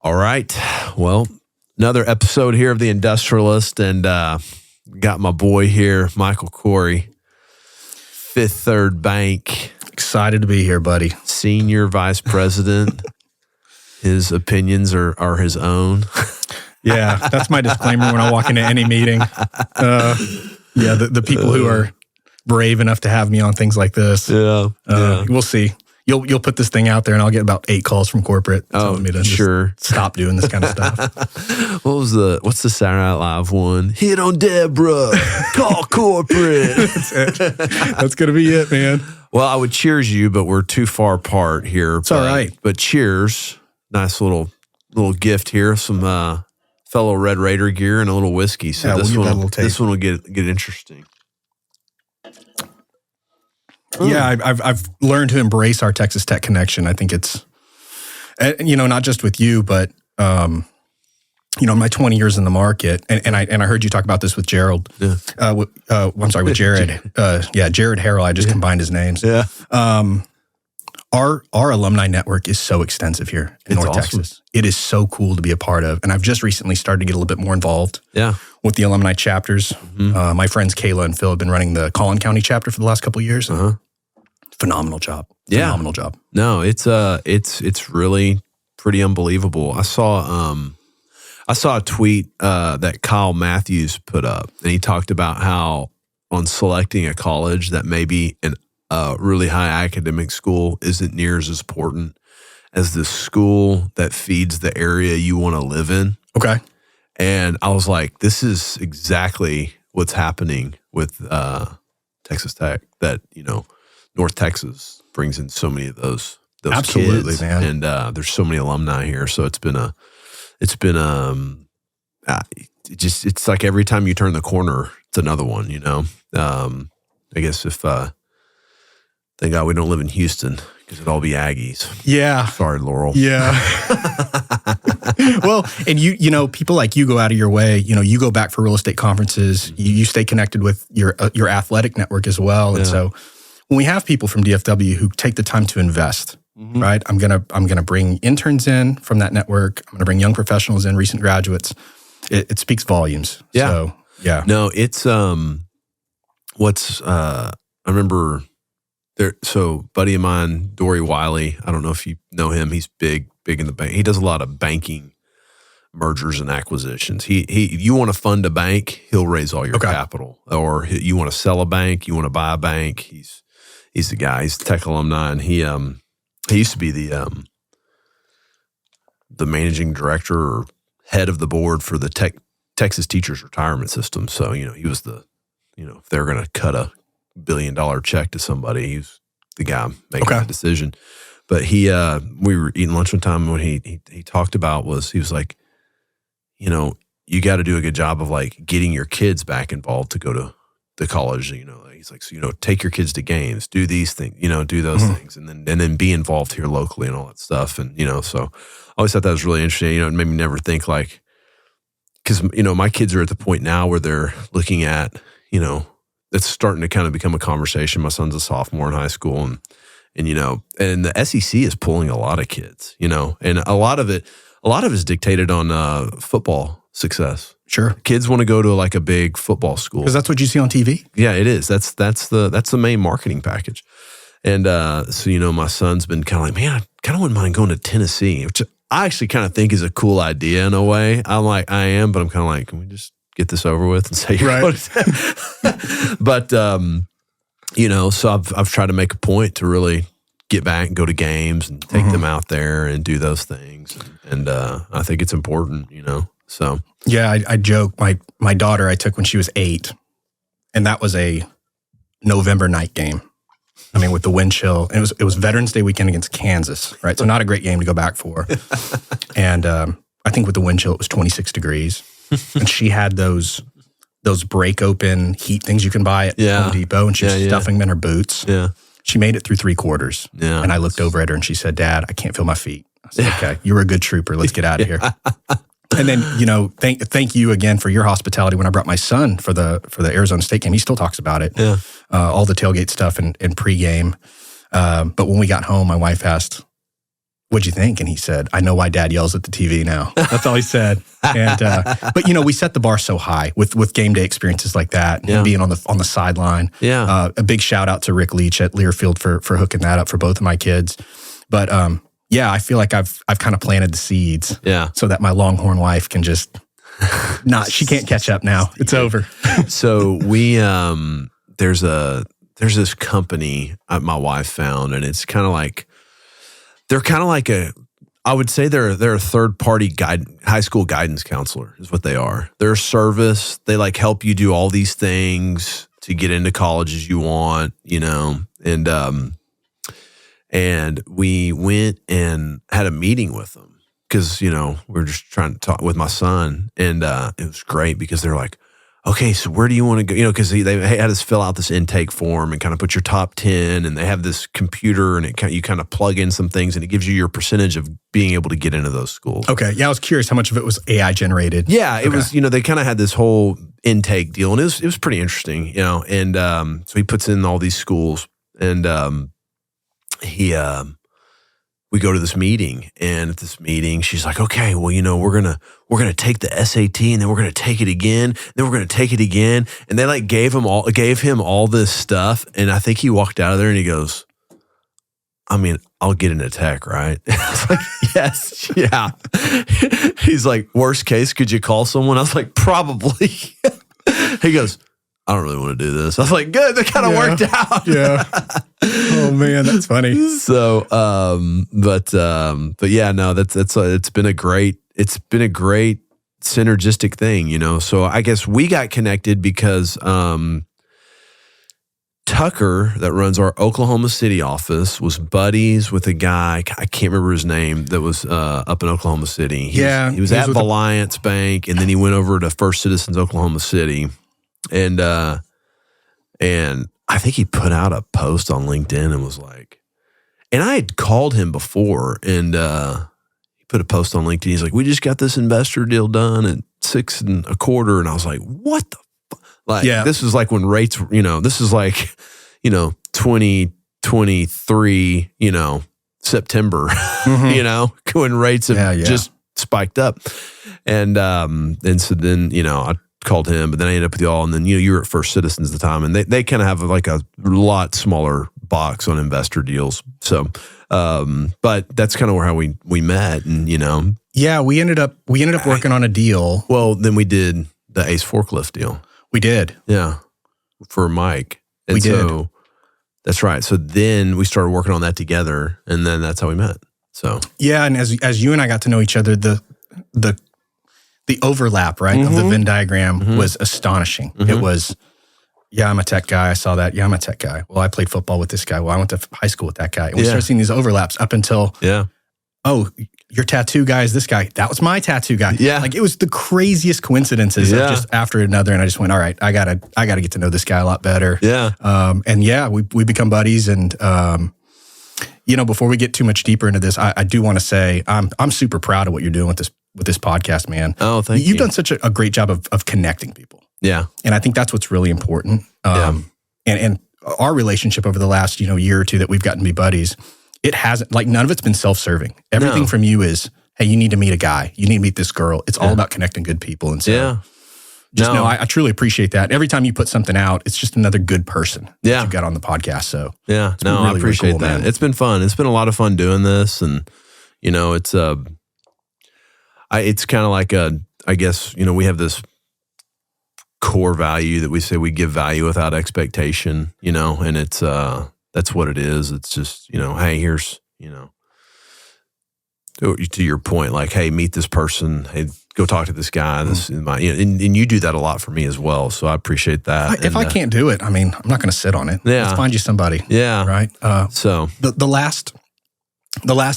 All right. Well, another episode here of the Industrialist, and got my boy here, Michael Khoury, Fifth Third Bank. Excited to be here, buddy. Senior Vice President. His opinions are his own. Yeah, that's my disclaimer when I walk into any meeting. The people who are brave enough to have me on things like this. We'll see. You'll put this thing out there, and I'll get about 8 calls from corporate telling me to just stop doing this kind of stuff. What's the Saturday Night Live one? Hit on Deborah. Call corporate. That's gonna be it, man. Well, I would cheers you, but we're too far apart here. It's all right. But cheers. Nice little gift here. Some fellow Red Raider gear and a little whiskey. So this one will get interesting. Yeah, I've learned to embrace our Texas Tech connection. I think it's, not just with you, but my 20 years in the market, and I heard you talk about this with Gerald. Yeah. With Jared. Jared Harrell. I just combined his names. Yeah. Our alumni network is so extensive here in North Texas. It is so cool to be a part of, and I've just recently started to get a little bit more involved. Yeah. With the alumni chapters. Mm-hmm. My friends Kayla and Phil have been running the Collin County chapter for the last couple of years. Phenomenal job. Phenomenal job. No, it's really pretty unbelievable. I saw a tweet that Kyle Matthews put up, and he talked about how on selecting a college that maybe a really high academic school isn't near as important as the school that feeds the area you want to live in. Okay. And I was like, this is exactly what's happening with Texas Tech, that, North Texas brings in so many of those Absolutely, kids, man. and there's so many alumni here. So it's like every time you turn the corner, it's another one. I guess if thank God we don't live in Houston, because it'd all be Aggies. Yeah. Sorry, Laurel. Yeah. Well, and people like you go out of your way. You go back for real estate conferences. You stay connected with your athletic network as well, and so. When we have people from DFW who take the time to invest, right? I'm gonna bring interns in from that network. I'm gonna bring young professionals in, recent graduates. It speaks volumes. Yeah. So, yeah. No, it's I remember there. So, buddy of mine, Dory Wiley. I don't know if you know him. He's big in the bank. He does a lot of banking, mergers and acquisitions. You want to fund a bank, he'll raise all your capital. Or you want to sell a bank, you want to buy a bank. He's the guy. He's a Tech alumni, and he used to be the managing director or head of the board for the Texas Teachers Retirement System. So he was if they're going to cut a $1 billion check to somebody, he's the guy making that decision. But we were eating lunch one time, and what he talked about was, he was like, you got to do a good job of like getting your kids back involved to go to the college. He's like, so, take your kids to games, do these things, do those things, and then be involved here locally and all that stuff. And, so I always thought that was really interesting. It made me never think like, because, my kids are at the point now where they're looking at, it's starting to kind of become a conversation. My son's a sophomore in high school, and the SEC is pulling a lot of kids, and a lot of it is dictated on football success. Sure. Kids want to go to like a big football school. Because that's what you see on TV? Yeah, it is. That's the main marketing package. And so, my son's been kind of like, man, I kind of wouldn't mind going to Tennessee, which I actually kind of think is a cool idea in a way. I'm like, I am, but I'm kind of like, can we just get this over with and say you're going to But, so I've tried to make a point to really get back and go to games and take them out there and do those things. And I think it's important, so. Yeah, I joke. My daughter I took when she was 8, and that was a November night game. I mean, with the wind chill, and it was Veterans Day weekend against Kansas, right? So not a great game to go back for. And I think with the wind chill, it was 26 degrees, and she had those break open heat things you can buy at Home Depot, and she was stuffing them in her boots. Yeah, she made it through 3 quarters. Yeah, and I looked over at her, and she said, "Dad, I can't feel my feet." I said, "Okay, you were a good trooper. Let's get out of here." And then, thank you again for your hospitality when I brought my son for the Arizona State game. He still talks about it. Yeah. All the tailgate stuff and pregame. But when we got home, my wife asked, what'd you think? And he said, I know why Dad yells at the TV now. That's all he said. And but we set the bar so high with game day experiences like that, and being on the sideline. Yeah. A big shout out to Rick Leach at Learfield for hooking that up for both of my kids. But I feel like I've kind of planted the seeds. Yeah. So that my Longhorn wife can just she can't catch up now. It's over. So we there's this company my wife found, and it's kind of like I would say they're a third party high school guidance counselor is what they are. They're a service. They like help you do all these things to get into colleges you want, and we went and had a meeting with them because, we're just trying to talk with my son, and it was great because they're like, okay, so where do you want to go? Because they had us fill out this intake form and kind of put your top 10, and they have this computer, and you kind of plug in some things, and it gives you your percentage of being able to get into those schools. Okay. Yeah, I was curious how much of it was AI generated. Yeah, it was, they kind of had this whole intake deal, and it was pretty interesting, and so he puts in all these schools, and we go to this meeting, and at this meeting, she's like, okay, well, we're gonna take the SAT, and then we're gonna take it again, and then we're gonna take it again, and they like gave him all this stuff, and I think he walked out of there and he goes, I mean, I'll get into tech, right? I was like, yes, yeah. He's like, worst case, could you call someone? I was like, probably. He goes, I don't really want to do this. I was like, good, that kind of worked out. Yeah. Oh man, that's funny. So, but yeah, no, it's been a great synergistic thing, So I guess we got connected because Tucker, that runs our Oklahoma City office, was buddies with a guy, I can't remember his name, that was up in Oklahoma City. He was at Valiance Bank, and then he went over to First Citizens Oklahoma City. And I think he put out a post on LinkedIn and was like, and I had called him before, and he put a post on LinkedIn. He's like, we just got this investor deal done at 6.25. And I was like, what the fuck? Like, this was like when rates, this is like, 2023, September, when rates have just spiked up. And so then, I called him, but then I ended up with y'all, and then you were at First Citizens at the time, and they kind of have like a lot smaller box on investor deals. So, but that's kind of how we met, and we ended up working on a deal. Well, then we did the Ace forklift deal. We did, for Mike. And we did. So that's right. So then we started working on that together, and then that's how we met. So and as you and I got to know each other, the overlap, right, of the Venn diagram was astonishing. It was, I'm a tech guy. I saw that. I'm a tech guy. Well, I played football with this guy. Well, I went to high school with that guy. And we started seeing these overlaps up until, oh, your tattoo guy is this guy. That was my tattoo guy. Yeah. Like, it was the craziest coincidences of just after another. And I just went, all right, I gotta get to know this guy a lot better. Yeah. We become buddies. And, before we get too much deeper into this, I do want to say I'm super proud of what you're doing with this podcast, man. Oh, thank you. You've done such a great job of connecting people. Yeah. And I think that's what's really important. And our relationship over the last, year or two that we've gotten to be buddies, it hasn't, like, none of it's been self-serving. Everything from you is, hey, you need to meet a guy. You need to meet this girl. It's all about connecting good people. And so I truly appreciate that. Every time you put something out, it's just another good person that you got on the podcast. So really, I appreciate really cool, that. Man. It's been fun. It's been a lot of fun doing this. And, it's kind of like I guess, we have this core value that we say we give value without expectation, and it's, that's what it is. It's just, hey, here's, to your point, like, hey, meet this person. Hey, go talk to this guy. This is my, and you do that a lot for me as well. So I appreciate that. If I can't do it, I mean, I'm not going to sit on it. Let's find you somebody. Yeah. Right. So the last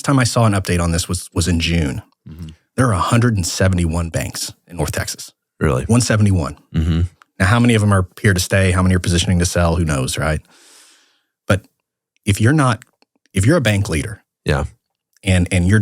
time I saw an update on this was in June. Mm-hmm. There are 171 banks in North Texas. Really? 171. Mm-hmm. Now, how many of them are here to stay? How many are positioning to sell? Who knows, right? But if you're a bank leader, and you're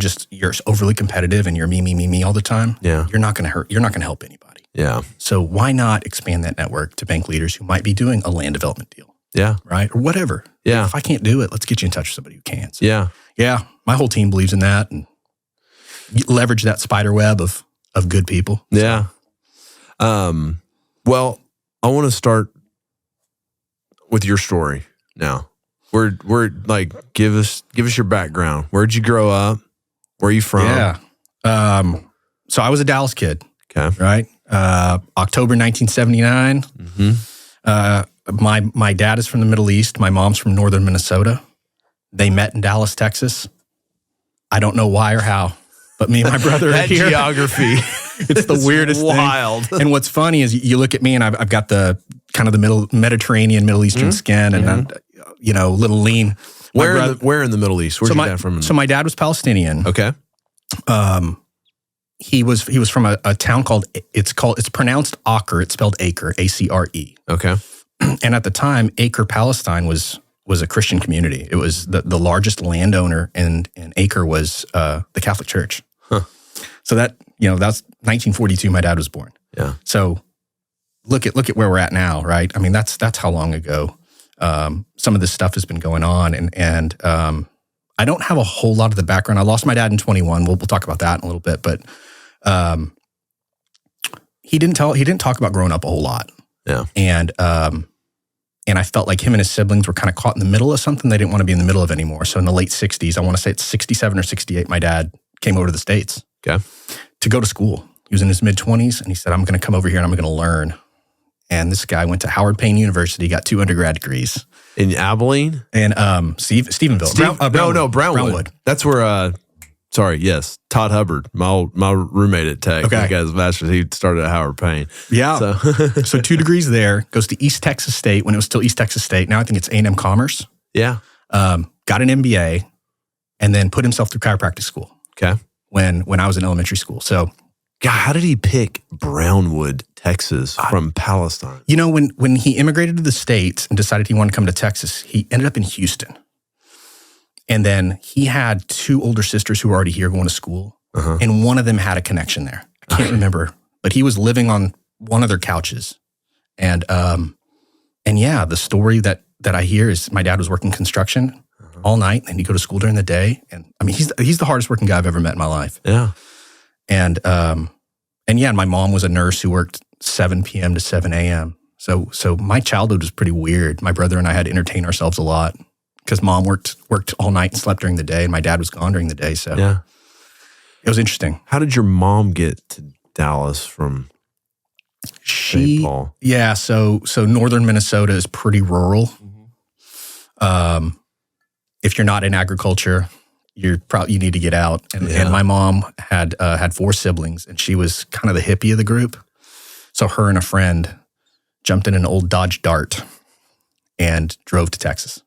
overly competitive and you're me all the time, you're not going to help anybody. Yeah. So why not expand that network to bank leaders who might be doing a land development deal? Yeah. Right. Or whatever. Yeah. If I can't do it, let's get you in touch with somebody who can. So, Yeah. yeah. My whole team believes in that, and leverage that spider web of good people. Yeah. Well, I want to start with your story now. We're like, give us your background. Where'd you grow up? Where are you from? Yeah. So I was a Dallas kid. Okay. Right. October 1979. Mm-hmm. My dad is from the Middle East. My mom's from northern Minnesota. They met in Dallas, Texas. I don't know why or how, but me and my brother are here. Geography. It's the weirdest wild thing. And what's funny is you look at me and I've got the kind of the Mediterranean, Middle Eastern skin, and I'm, little lean. Where in the Middle East? Where's your dad from? So my dad was Palestinian. Okay. He was from a town it's pronounced Acre. It's spelled Acre, Acre. Okay. And at the time, Acre, Palestine was a Christian community. It was the largest landowner in Acre was the Catholic Church. Huh. So that's 1942. My dad was born. Yeah. So look at where we're at now, right? I mean, that's how long ago some of this stuff has been going on, and I don't have a whole lot of the background. I lost my dad in 21. We'll talk about that in a little bit, but he didn't talk about growing up a whole lot. Yeah. And I felt like him and his siblings were kind of caught in the middle of something they didn't want to be in the middle of anymore. So in the late 60s, I want to say it's 67 or 68, my dad came over to the States to go to school. He was in his mid-20s, and he said, I'm going to come over here and I'm going to learn. And this guy went to Howard Payne University, got 2 undergrad degrees. In Abilene? And Stephenville. Brownwood. That's where, Todd Hubbard, my roommate at Tech. Okay. He got his master's. He started at Howard Payne. Yeah. So 2 degrees there, goes to East Texas State when it was still East Texas State. Now I think it's A&M Commerce. Yeah. Got an MBA, and then put himself through chiropractic school. Okay. When I was in elementary school. So, God, how did he pick Brownwood, Texas from Palestine? When he immigrated to the States and decided he wanted to come to Texas, he ended up in Houston. And then he had 2 older sisters who were already here going to school. Uh-huh. And one of them had a connection there. I can't remember, but he was living on one of their couches. And the story that I hear is my dad was working construction all night, and he'd go to school during the day. And I mean, he's the hardest working guy I've ever met in my life. Yeah. And my mom was a nurse who worked 7 p.m. to 7 a.m. So my childhood was pretty weird. My brother and I had to entertain ourselves a lot because mom worked all night and slept during the day, and my dad was gone during the day. So it was interesting. How did your mom get to Dallas from St. Paul? Yeah, so northern Minnesota is pretty rural. Mm-hmm. If you're not in agriculture, you need to get out. And my mom had 4 siblings, and she was kind of the hippie of the group. So her and a friend jumped in an old Dodge Dart and drove to Texas.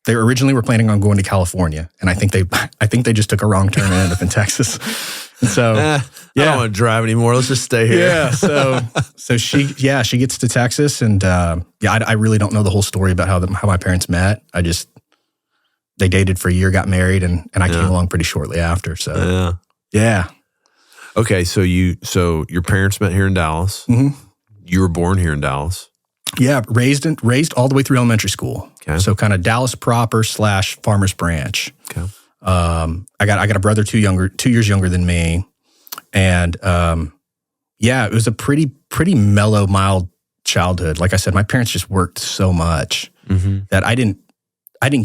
They originally were planning on going to California, and I think they just took a wrong turn and ended up in Texas. And so I don't want to drive anymore. Let's just stay here. Yeah. So she gets to Texas, and I really don't know the whole story about how my parents met. They dated for a year, got married, and I came along pretty shortly after. So yeah. Okay, so your parents met here in Dallas. Mm-hmm. You were born here in Dallas. Yeah, raised all the way through elementary school. Okay. So kind of Dallas proper / Farmers Branch. Okay. I got a brother 2 years younger than me, and it was a pretty mellow, mild childhood. Like I said, my parents just worked so much that I didn't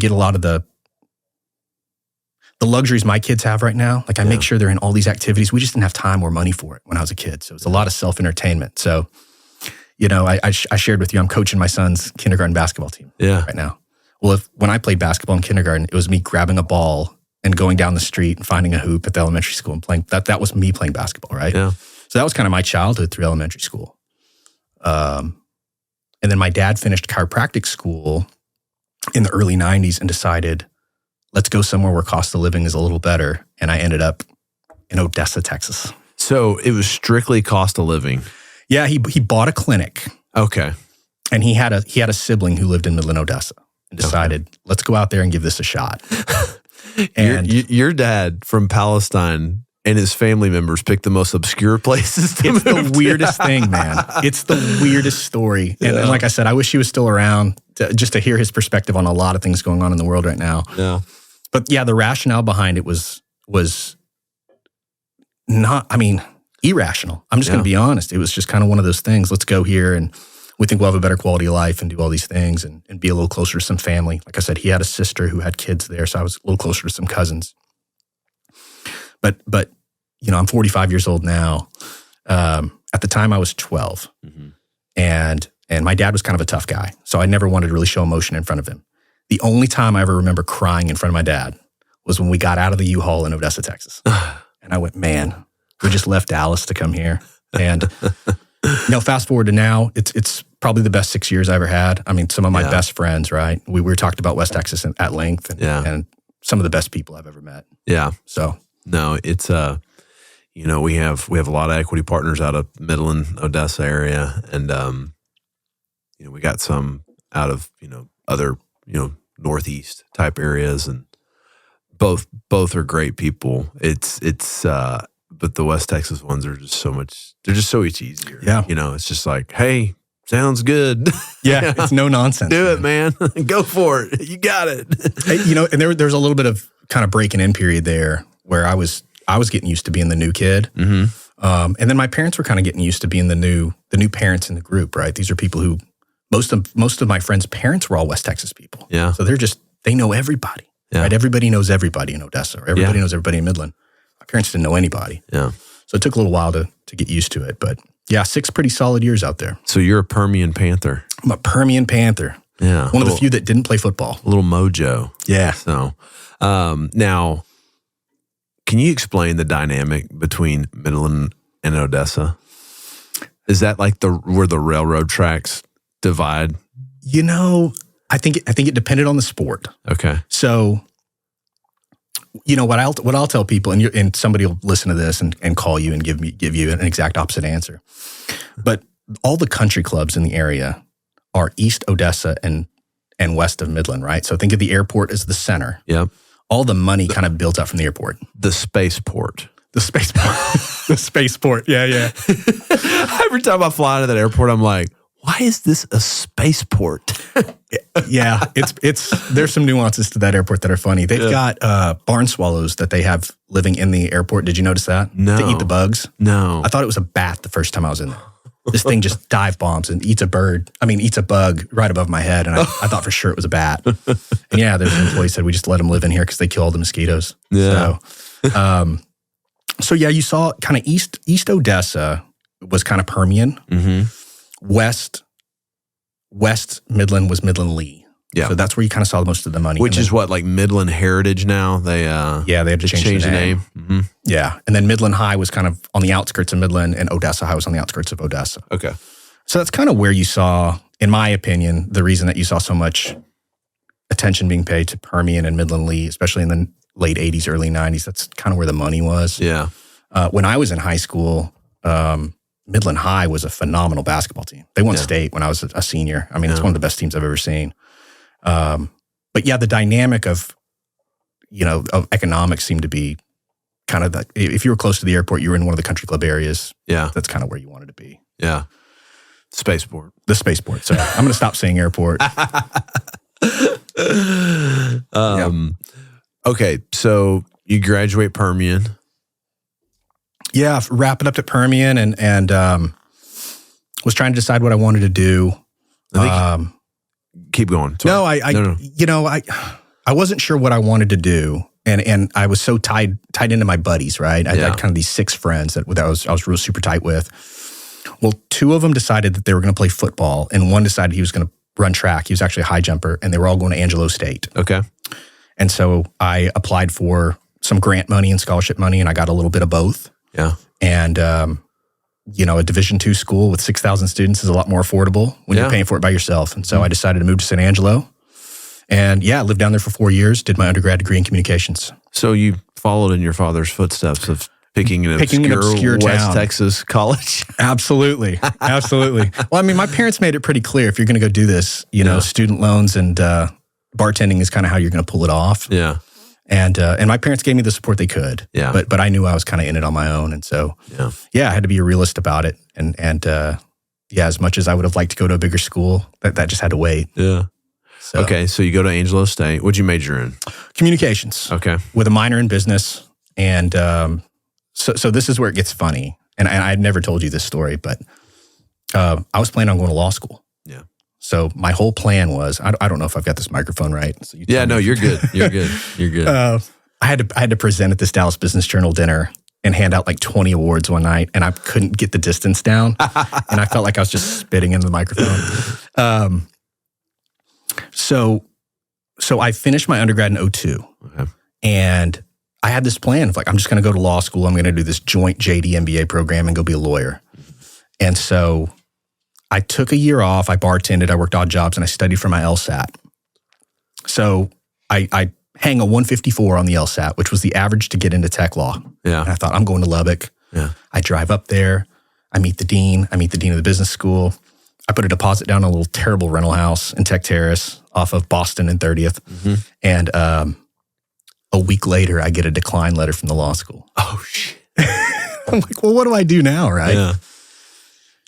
get a lot of the luxuries my kids have right now. Like I make sure they're in all these activities. We just didn't have time or money for it when I was a kid. So it's a lot of self-entertainment. So, I shared with you, I'm coaching my son's kindergarten basketball team right now. Well, when I played basketball in kindergarten, it was me grabbing a ball and going down the street and finding a hoop at the elementary school and playing. That was me playing basketball, right? Yeah. So that was kind of my childhood through elementary school. And then my dad finished chiropractic school in the early 90s and decided, let's go somewhere where cost of living is a little better. And I ended up in Odessa, Texas. So it was strictly cost of living. Yeah, he bought a clinic. Okay. And he had a sibling who lived in Midland, Odessa, and decided, let's go out there and give this a shot. And your dad from Palestine and his family members pick the most obscure places to It's move the weirdest thing, man. It's the weirdest story. And like I said, I wish he was still around just to hear his perspective on a lot of things going on in the world right now. Yeah. But yeah, the rationale behind it was not, irrational. I'm just going to be honest. It was just kind of one of those things. Let's go here and we think we'll have a better quality of life and do all these things and be a little closer to some family. Like I said, he had a sister who had kids there, so I was a little closer to some cousins. But I'm 45 years old now. At the time, I was 12, and my dad was kind of a tough guy, so I never wanted to really show emotion in front of him. The only time I ever remember crying in front of my dad was when we got out of the U-Haul in Odessa, Texas, and I went, man, we just left Dallas to come here, and fast forward to now, it's probably the best 6 years I ever had. I mean, some of my best friends, right? We were talked about West Texas at length, and some of the best people I've ever met. Yeah. So. No, it's we have a lot of equity partners out of Midland, Odessa area, and we got some out of other Northeast type areas, and both are great people. It's but the West Texas ones are just so much. They're just so much easier. Yeah, it's just like, hey, sounds good. Yeah, it's no nonsense. Do it, man. Go for it. You got it. And there's a little bit of kind of breaking in period there, where I was getting used to being the new kid. And then my parents were kind of getting used to being the new parents in the group, right? These are people who, most of my friends' parents were all West Texas people. Yeah. So they know everybody, right? Everybody knows everybody in Odessa, or everybody knows everybody in Midland. My parents didn't know anybody. Yeah. So it took a little while to get used to it. But yeah, 6 pretty solid years out there. So you're a Permian Panther. I'm a Permian Panther. Yeah. One of the few that didn't play football. A little mojo. Yeah. So now, can you explain the dynamic between Midland and Odessa? Is that like where the railroad tracks divide? I think it depended on the sport. Okay. So, what I'll tell people, and somebody will listen to this and call you and give you an exact opposite answer. But all the country clubs in the area are East Odessa and west of Midland, right? So think of the airport as the center. Yep. All the money kind of builds out from the airport. The spaceport. The spaceport. The spaceport. Yeah. Every time I fly into that airport, I'm like, why is this a spaceport? Yeah, there's some nuances to that airport that are funny. They've got barn swallows that they have living in the airport. Did you notice that? No. To eat the bugs? No. I thought it was a bat the first time I was in there. This thing just dive bombs and eats a bug right above my head. And I thought for sure it was a bat. And yeah, there's an employee said, we just let them live in here because they kill all the mosquitoes. Yeah. So yeah, you saw kind of East Odessa was kind of Permian. West Midland was Midland Lee. Yeah. So that's where you kind of saw most of the money. Which is what, like Midland Heritage now? They had to change the name. Mm-hmm. Yeah. And then Midland High was kind of on the outskirts of Midland, and Odessa High was on the outskirts of Odessa. Okay. So that's kind of where you saw, in my opinion, the reason that you saw so much attention being paid to Permian and Midland Lee, especially in the late 80s, early 90s. That's kind of where the money was. Yeah. When I was in high school, Midland High was a phenomenal basketball team. They won state when I was a senior. I mean, it's one of the best teams I've ever seen. But yeah, the dynamic of economics seemed to be kind of that. If you were close to the airport, you were in one of the country club areas. Yeah. That's kind of where you wanted to be. Yeah. Spaceport. The spaceport. So I'm going to stop saying airport. Okay. So you graduate Permian. Yeah. Wrapping up at Permian and was trying to decide what I wanted to do. Keep going. Sorry. No. I wasn't sure what I wanted to do. And I was so tied into my buddies, right? I had kind of these 6 friends that I was real super tight with. Well, 2 of them decided that they were going to play football, and one decided he was going to run track. He was actually a high jumper, and they were all going to Angelo State. Okay. And so I applied for some grant money and scholarship money, and I got a little bit of both. Yeah. And, a Division II school with 6,000 students is a lot more affordable when you're paying for it by yourself. And so I decided to move to San Angelo. And I lived down there for 4 years, did my undergrad degree in communications. So you followed in your father's footsteps of picking an obscure West town. Texas college. Absolutely. Well, I mean, my parents made it pretty clear, if you're going to go do this, student loans and bartending is kind of how you're going to pull it off. Yeah. And my parents gave me the support they could. Yeah. But I knew I was kind of in it on my own. And so, I had to be a realist about it. And as much as I would have liked to go to a bigger school, that just had to wait. Yeah. So, okay. So you go to Angelo State. What'd you major in? Communications. Okay. With a minor in business. And so this is where it gets funny. And I'd never told you this story, but I was planning on going to law school. Yeah. So my whole plan was, I don't know if I've got this microphone right. So you're good. You're good. You're good. I had to present at this Dallas Business Journal dinner and hand out like 20 awards one night, and I couldn't get the distance down, and I felt like I was just spitting into the microphone. So I finished my undergrad in 2002, and I had this plan of like, I'm just going to go to law school. I'm going to do this joint JD MBA program and go be a lawyer. And so I took a year off. I bartended. I worked odd jobs, and I studied for my LSAT. So I hang a 154 on the LSAT, which was the average to get into tech law. Yeah. And I thought, I'm going to Lubbock. Yeah. I drive up there. I meet the dean. I meet the dean of the business school. I put a deposit down on a little terrible rental house in Tech Terrace off of Boston and 30th. Mm-hmm. And a week later, I get a decline letter from the law school. Oh, shit. I'm like, well, what do I do now, right? Yeah.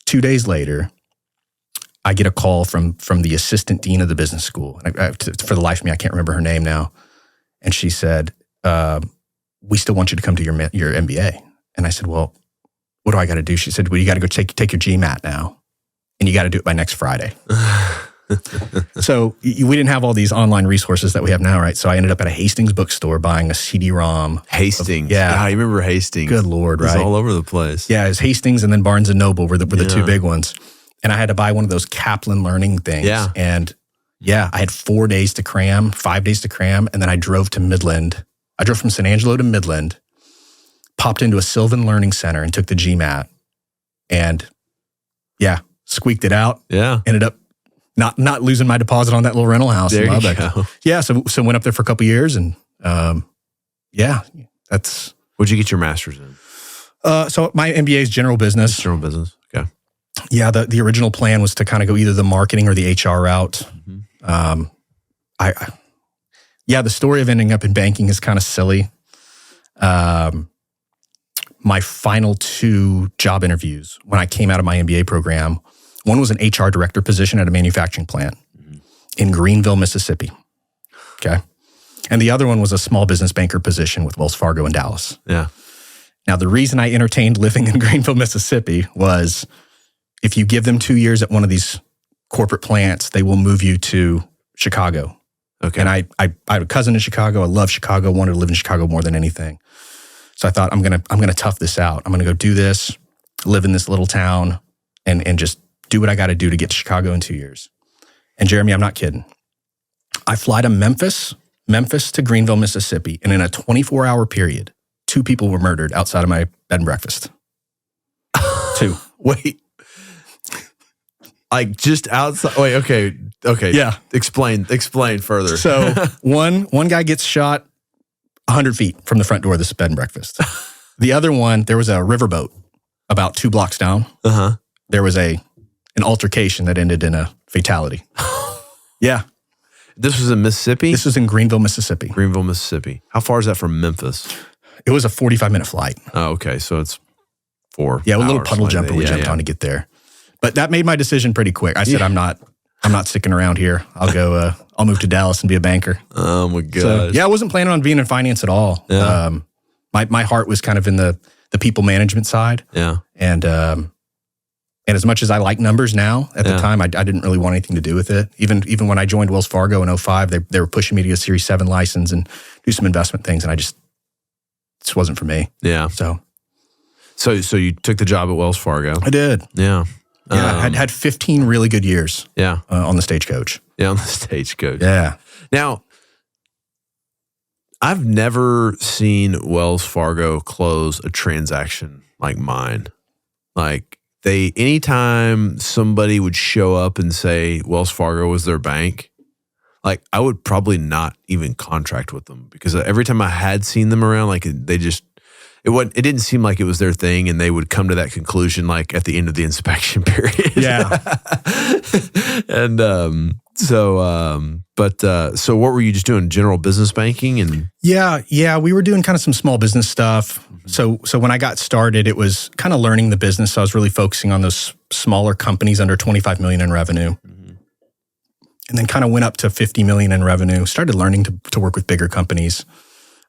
2 days later, I get a call from the assistant dean of the business school. And for the life of me, I can't remember her name now. And she said, we still want you to come to your MBA. And I said, well, what do I got to do? She said, well, you got to go take your GMAT now. And you got to do it by next Friday. So we didn't have all these online resources that we have now, right? So I ended up at a Hastings bookstore buying a CD-ROM. Hastings. Yeah. I remember Hastings. Good Lord, right? It was all over the place. Yeah, it was Hastings and then Barnes & Noble were the two big ones. And I had to buy one of those Kaplan learning things. Yeah. And I had 5 days to cram, and then I drove to Midland. I drove from San Angelo to Midland, popped into a Sylvan Learning Center and took the GMAT. And squeaked it out. Yeah. Ended up not losing my deposit on that little rental house in Lubbock. Go. Yeah, so went up there for a couple of years and that's... What'd you get your master's in? So my MBA is general business. General business, okay. Yeah, the original plan was to kind of go either the marketing or the HR route. Mm-hmm. The story of ending up in banking is kind of silly. My final 2 job interviews when I came out of my MBA program, one was an HR director position at a manufacturing plant in Greenville, Mississippi. Okay. And the other one was a small business banker position with Wells Fargo in Dallas. Yeah. Now, the reason I entertained living in Greenville, Mississippi was if you give them 2 years at one of these corporate plants, they will move you to Chicago. Okay. And I had a cousin in Chicago. I love Chicago, wanted to live in Chicago more than anything. So I thought, I'm gonna tough this out. I'm gonna go do this, live in this little town, and just do what I got to do to get to Chicago in 2 years. And Jeremy, I'm not kidding. I fly to Memphis to Greenville, Mississippi, and in a 24-hour period, 2 people were murdered outside of my bed and breakfast. 2. Wait. Like just outside? Wait, okay. Yeah. Explain further. So one guy gets shot 100 feet from the front door of this bed and breakfast. The other one, there was a riverboat about 2 blocks down. Uh-huh. There was an altercation that ended in a fatality. Yeah. This was in Mississippi? This was in Greenville, Mississippi. Greenville, Mississippi. How far is that from Memphis? It was a 45-minute flight. Oh, okay. So it's 4 Yeah, a little puddle jumper we jumped on to get there. But that made my decision pretty quick. I said, I'm not sticking around here. I'll move to Dallas and be a banker. Oh my gosh. So, I wasn't planning on being in finance at all. Yeah. My heart was kind of in the people management side. Yeah. And as much as I like numbers now, at the time, I didn't really want anything to do with it. Even when I joined Wells Fargo in 2005, they were pushing me to get a Series 7 license and do some investment things, and this wasn't for me. Yeah. So you took the job at Wells Fargo. I did. Yeah. Yeah, I had 15 really good years. Yeah, on the Stagecoach. Yeah, on the Stagecoach. Yeah. Now, I've never seen Wells Fargo close a transaction like mine. Like anytime somebody would show up and say Wells Fargo was their bank, like I would probably not even contract with them because every time I had seen them around, like it didn't seem like it was their thing, and they would come to that conclusion like at the end of the inspection period. Yeah. And So, so what were you just doing? General business banking and? Yeah. We were doing kind of some small business stuff. Mm-hmm. So when I got started, it was kind of learning the business. So I was really focusing on those smaller companies under 25 million in revenue. Mm-hmm. And then kind of went up to 50 million in revenue, started learning to work with bigger companies.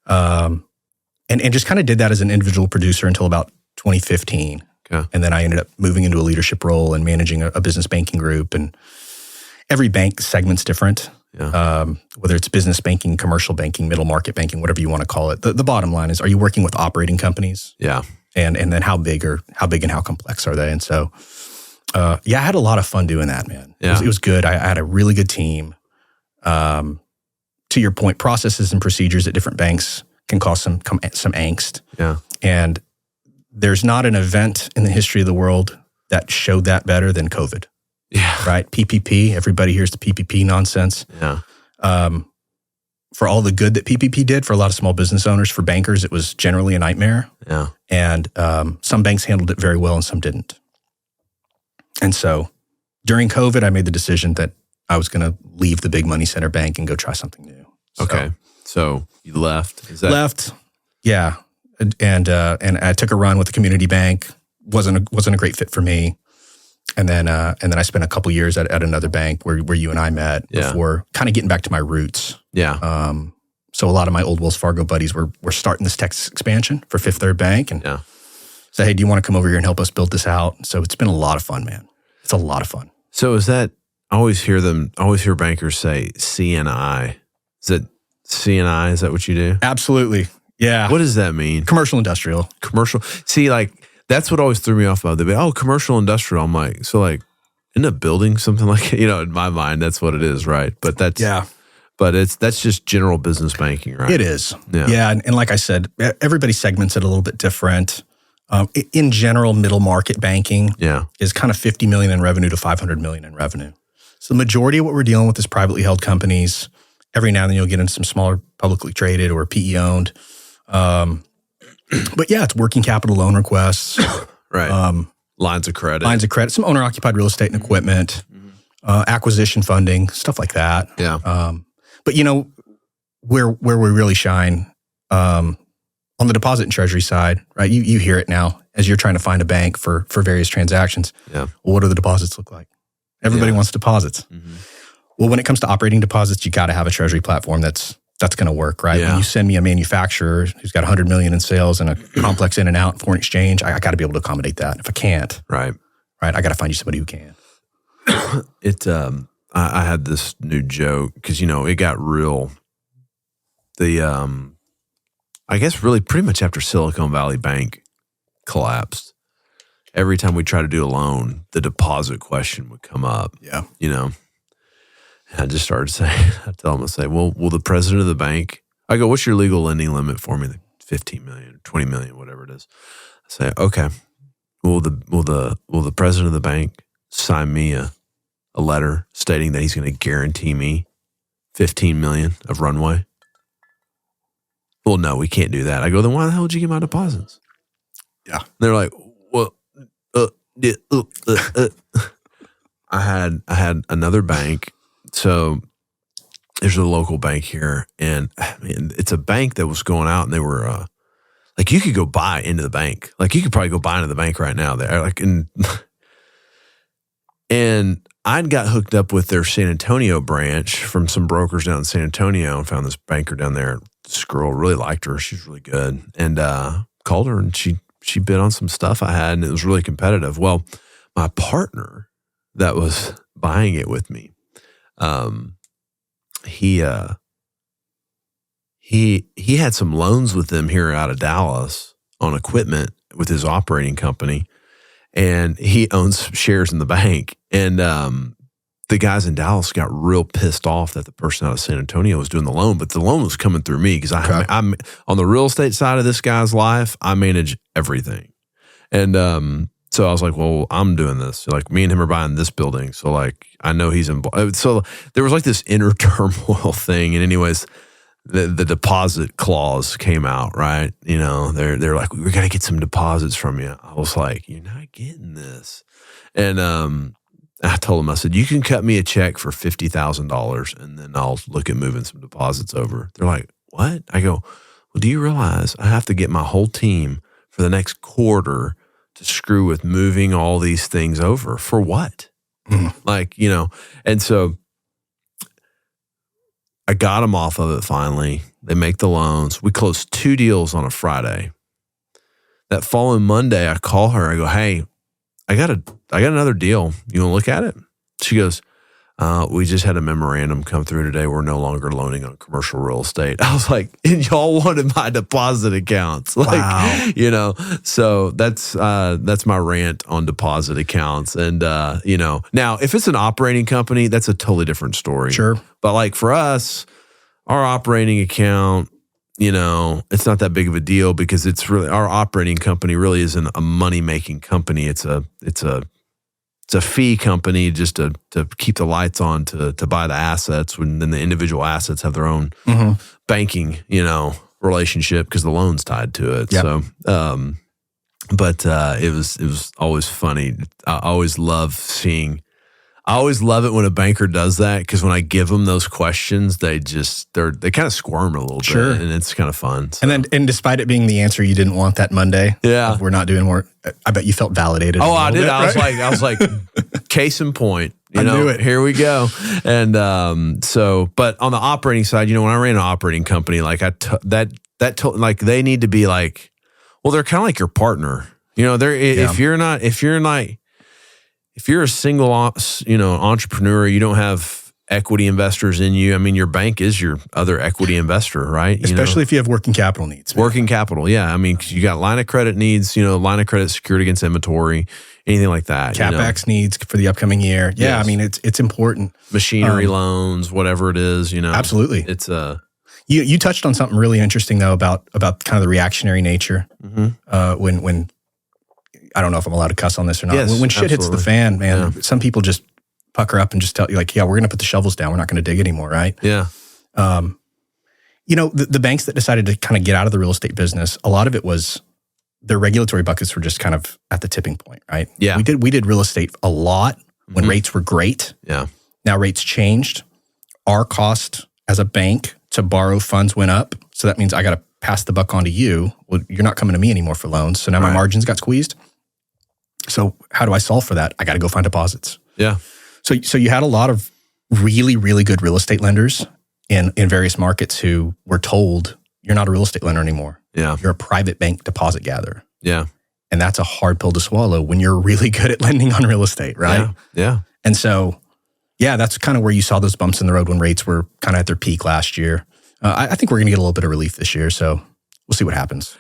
And just kind of did that as an individual producer until about 2015. Okay. And then I ended up moving into a leadership role and managing a business banking group. And every bank segment's different, whether it's business banking, commercial banking, middle market banking, whatever you want to call it. The bottom line is, are you working with operating companies? Yeah. And then how big and how complex are they? And so, I had a lot of fun doing that, man. Yeah. It was good. I had a really good team. To your point, processes and procedures at different banks can cause some angst. Yeah. And there's not an event in the history of the world that showed that better than COVID. Yeah. Right? PPP, everybody hears the PPP nonsense. Yeah. For all the good that PPP did for a lot of small business owners, for bankers, it was generally a nightmare. Yeah. And some banks handled it very well and some didn't. And so during COVID, I made the decision that I was going to leave the big money center bank and go try something new. Okay. So you left. Left. Yeah. And I took a run with the community bank. Wasn't a great fit for me. And then I spent a couple years at another bank where you and I met before kind of getting back to my roots. Yeah. So a lot of my old Wells Fargo buddies were starting this Texas expansion for Fifth Third Bank and said, hey, do you want to come over here and help us build this out? So it's been a lot of fun, man. It's a lot of fun. So is that, I always hear bankers say CNI. Is it CNI? Is that what you do? Absolutely. Yeah. What does that mean? Commercial industrial. Commercial. See, like, that's what always threw me off about it. Commercial industrial. I'm like, so like, isn't a building something like, in my mind, that's what it is, right? But that's, but that's just general business banking, right? It is. Yeah. Yeah. And like I said, everybody segments it a little bit different. In general, middle market banking is kind of 50 million in revenue to 500 million in revenue. So the majority of what we're dealing with is privately held companies. Every now and then you'll get into some smaller publicly traded or PE owned. But yeah, it's working capital loan requests. Right. Lines of credit. Some owner occupied real estate and equipment, acquisition funding, stuff like that. Yeah. But where we really shine, on the deposit and treasury side, right? You hear it now as you're trying to find a bank for various transactions. Yeah. Well, what do the deposits look like? Everybody wants deposits. Mm-hmm. Well, when it comes to operating deposits, you got to have a treasury platform that's going to work, right? Yeah. When you send me a manufacturer who's got 100 million in sales and a complex in and out foreign exchange, I got to be able to accommodate that. If I can't, right, I got to find you somebody who can. I had this new joke because it got real. I guess really pretty much after Silicon Valley Bank collapsed, every time we tried to do a loan, the deposit question would come up. Yeah. And I just started saying, I tell them, I say, well, will the president of the bank, I go, what's your legal lending limit for me? 15 million, 20 million, whatever it is. I say, okay, will the president of the bank sign me a letter stating that he's going to guarantee me 15 million of runway? Well, no, we can't do that. I go, then why the hell did you get my deposits? Yeah. They're like, well, I had another bank. So there's a local bank here, and it's a bank that was going out, and they were like, you could go buy into the bank. Like, you could probably go buy into the bank right now. There, like, and I'd got hooked up with their San Antonio branch from some brokers down in San Antonio, and found this banker down there. This girl, really liked her. She's really good, and called her, and she bid on some stuff I had, and it was really competitive. Well, my partner that was buying it with me, he had some loans with them here out of Dallas on equipment with his operating company, and he owns shares in the bank. And the guys in Dallas got real pissed off that the person out of San Antonio was doing the loan, but the loan was coming through me because I'm on the real estate side of this guy's life. I manage everything, and so I was like, well, I'm doing this. So like, me and him are buying this building. So like, I know he's involved. So there was like this inner turmoil thing. And anyways, the deposit clause came out, right? They're like, we got to get some deposits from you. I was like, you're not getting this. And I told them, I said, you can cut me a check for $50,000 and then I'll look at moving some deposits over. They're like, what? I go, well, do you realize I have to get my whole team for the next quarter to screw with moving all these things over for what? Like, and so I got them off of it finally. They make the loans. We closed 2 deals on a Friday. That following Monday, I call her. I go, hey, I got another deal. You want to look at it? She goes, we just had a memorandum come through today. We're no longer loaning on commercial real estate. I was like, and y'all wanted my deposit accounts. Like, wow. So that's my rant on deposit accounts. And, now if it's an operating company, that's a totally different story. Sure. But like for us, our operating account, it's not that big of a deal because it's really, our operating company really isn't a money-making company. It's a fee company just to keep the lights on to buy the assets, when then the individual assets have their own banking, relationship because the loan's tied to it. Yep. So, but it was always funny. I always love it when a banker does that, because when I give them those questions, they kind of squirm a little bit, and it's kind of fun. So. And despite it being the answer you didn't want that Monday, we're not doing more. I bet you felt validated. Oh, I did. Bit, I was like, case in point. I knew it. Here we go. And but on the operating side, when I ran an operating company, like they need to be like, well, they're kind of like your partner. If you're a single, entrepreneur, you don't have equity investors in you. I mean, your bank is your other equity investor, right? Especially if you have working capital needs. Working capital, yeah. I mean, 'cause you got line of credit needs, line of credit secured against inventory, anything like that. CapEx needs for the upcoming year. Yeah, yes. I mean, it's important. Machinery loans, whatever it is, Absolutely. It's You touched on something really interesting though about kind of the reactionary nature. When I don't know if I'm allowed to cuss on this or not. Yes, when shit hits the fan, man, some people just pucker up and just tell you like, yeah, we're going to put the shovels down. We're not going to dig anymore, right? Yeah. The banks that decided to kind of get out of the real estate business, a lot of it was their regulatory buckets were just kind of at the tipping point, right? Yeah. We did real estate a lot when rates were great. Yeah. Now rates changed. Our cost as a bank to borrow funds went up. So that means I got to pass the buck on to you. Well, you're not coming to me anymore for loans. So now my margins got squeezed. So how do I solve for that? I got to go find deposits. Yeah. So you had a lot of really, really good real estate lenders in various markets who were told, you're not a real estate lender anymore. Yeah. You're a private bank deposit gatherer. Yeah. And that's a hard pill to swallow when you're really good at lending on real estate, right? Yeah. And so, that's kind of where you saw those bumps in the road when rates were kind of at their peak last year. I think we're going to get a little bit of relief this year. So we'll see what happens.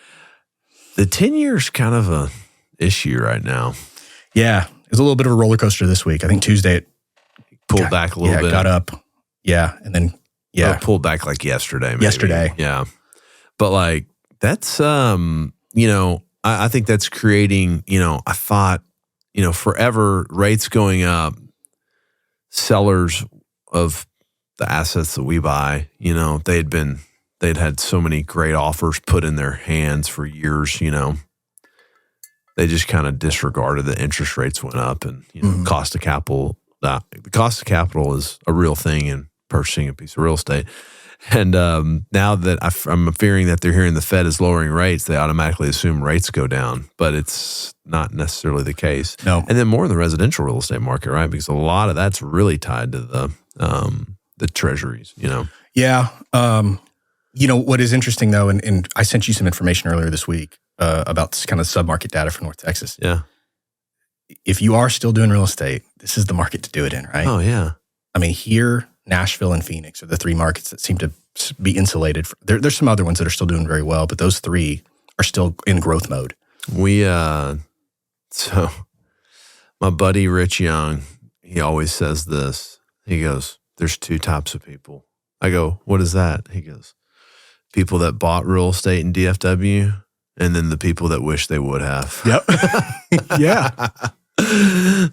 The 10-year's kind of a issue right now. Yeah. It was a little bit of a roller coaster this week. I think Tuesday it pulled back a little bit. Got up. Yeah. And then, Or pulled back like yesterday. Maybe. Yesterday. Yeah. But like, that's, I think that's creating, I thought, forever rates going up, sellers of the assets that we buy, they'd had so many great offers put in their hands for years, they just kind of disregarded the interest rates went up and, cost of capital, the cost of capital is a real thing in purchasing a piece of real estate. And now that I'm fearing that they're hearing the Fed is lowering rates, they automatically assume rates go down, but it's not necessarily the case. No. And then more in the residential real estate market, right? Because a lot of that's really tied to the treasuries, Yeah. What is interesting though, and I sent you some information earlier this week about this kind of sub-market data for North Texas. Yeah. If you are still doing real estate, this is the market to do it in, right? Oh, yeah. I mean, here, Nashville and Phoenix are the 3 markets that seem to be insulated. There's some other ones that are still doing very well, but those 3 are still in growth mode. So my buddy Rich Young, he always says this. He goes, there's 2 types of people. I go, what is that? He goes, people that bought real estate in DFW, and then the people that wish they would have. Yep. Yeah.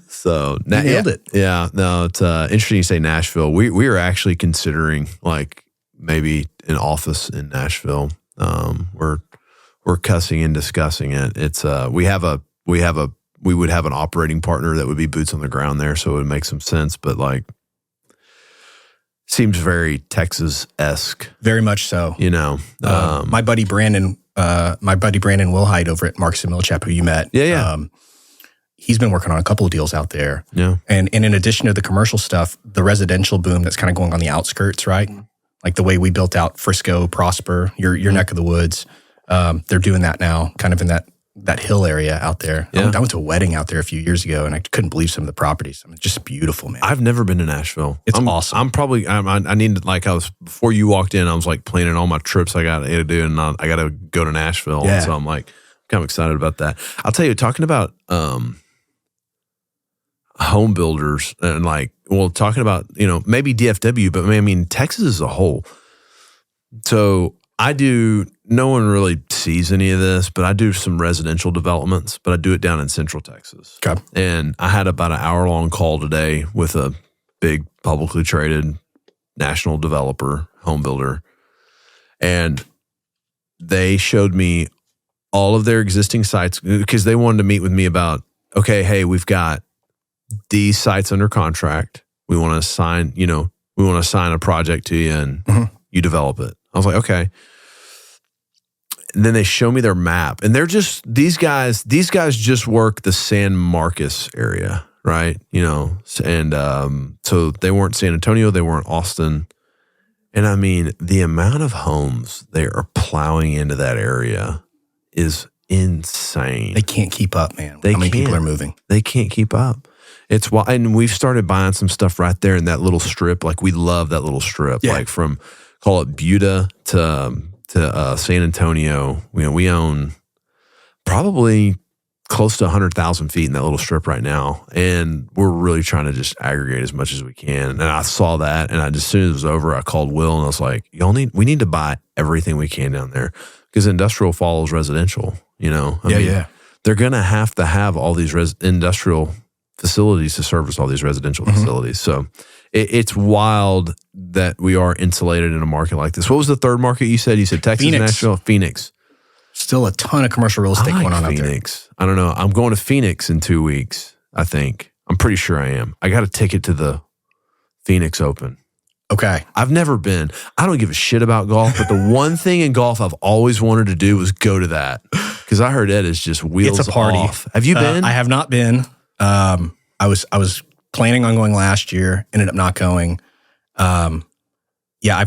So you nailed it. Yeah. No, it's interesting you say Nashville. We are actually considering like maybe an office in Nashville. We're cussing and discussing it. It's we have a we would have an operating partner that would be boots on the ground there, so it would make some sense. But like, seems very Texas-esque. Very much so. You know, my buddy Brandon Wilhite over at Marks and Millichap, who you met. Yeah. He's been working on a couple of deals out there. Yeah. And in addition to the commercial stuff, the residential boom that's kind of going on the outskirts, right? Like the way we built out Frisco, Prosper, your neck of the woods. They're doing that now, kind of in that hill area out there. Yeah. I went to a wedding out there a few years ago, and I couldn't believe some of the properties. I mean, just beautiful, man. I've never been to Nashville. It's awesome. I need to, like, before you walked in, I was like planning all my trips I got to do, and I got to go to Nashville. Yeah. So I'm like, kind of excited about that. I'll tell you, talking about home builders and like, well, talking about, you know, maybe DFW, but I mean, Texas as a whole. So no one really sees any of this, but I do some residential developments, but I do it down in Central Texas. Okay. And I had about an hour-long call today with a big publicly traded national developer, home builder, and they showed me all of their existing sites because they wanted to meet with me about, okay, hey, we've got these sites under contract. We want to sign, a project to you and you develop it. I was like, okay. And then they show me their map, and they're just, these guys just work the San Marcos area, right? You know, and so they weren't San Antonio, they weren't Austin. And I mean, the amount of homes they are plowing into that area is insane. They can't keep up, man. How many people are moving? They can't keep up. It's why, and we've started buying some stuff right there in that little strip. Like, we love that little strip, like from, call it Buda to San Antonio. You know, we own probably close to 100,000 feet in that little strip right now, and we're really trying to just aggregate as much as we can. And I saw that, and as soon as it was over, I called Will, and I was like, we need to buy everything we can down there, because industrial follows residential. You know, I mean, they're gonna have to have all these industrial facilities to service all these residential facilities. So it's wild that we are insulated in a market like this. What was the third market you said? You said Texas, Phoenix. Nashville, Phoenix. Still a ton of commercial real estate going on out there. Phoenix. I don't know. I'm going to Phoenix in 2 weeks, I think. I'm pretty sure I am. I got a ticket to the Phoenix Open. Okay. I've never been. I don't give a shit about golf, but the one thing in golf I've always wanted to do was go to that, because I heard Ed is just wheels It's a party. off. Have you been? I have not been. I was planning on going last year, ended up not going. I've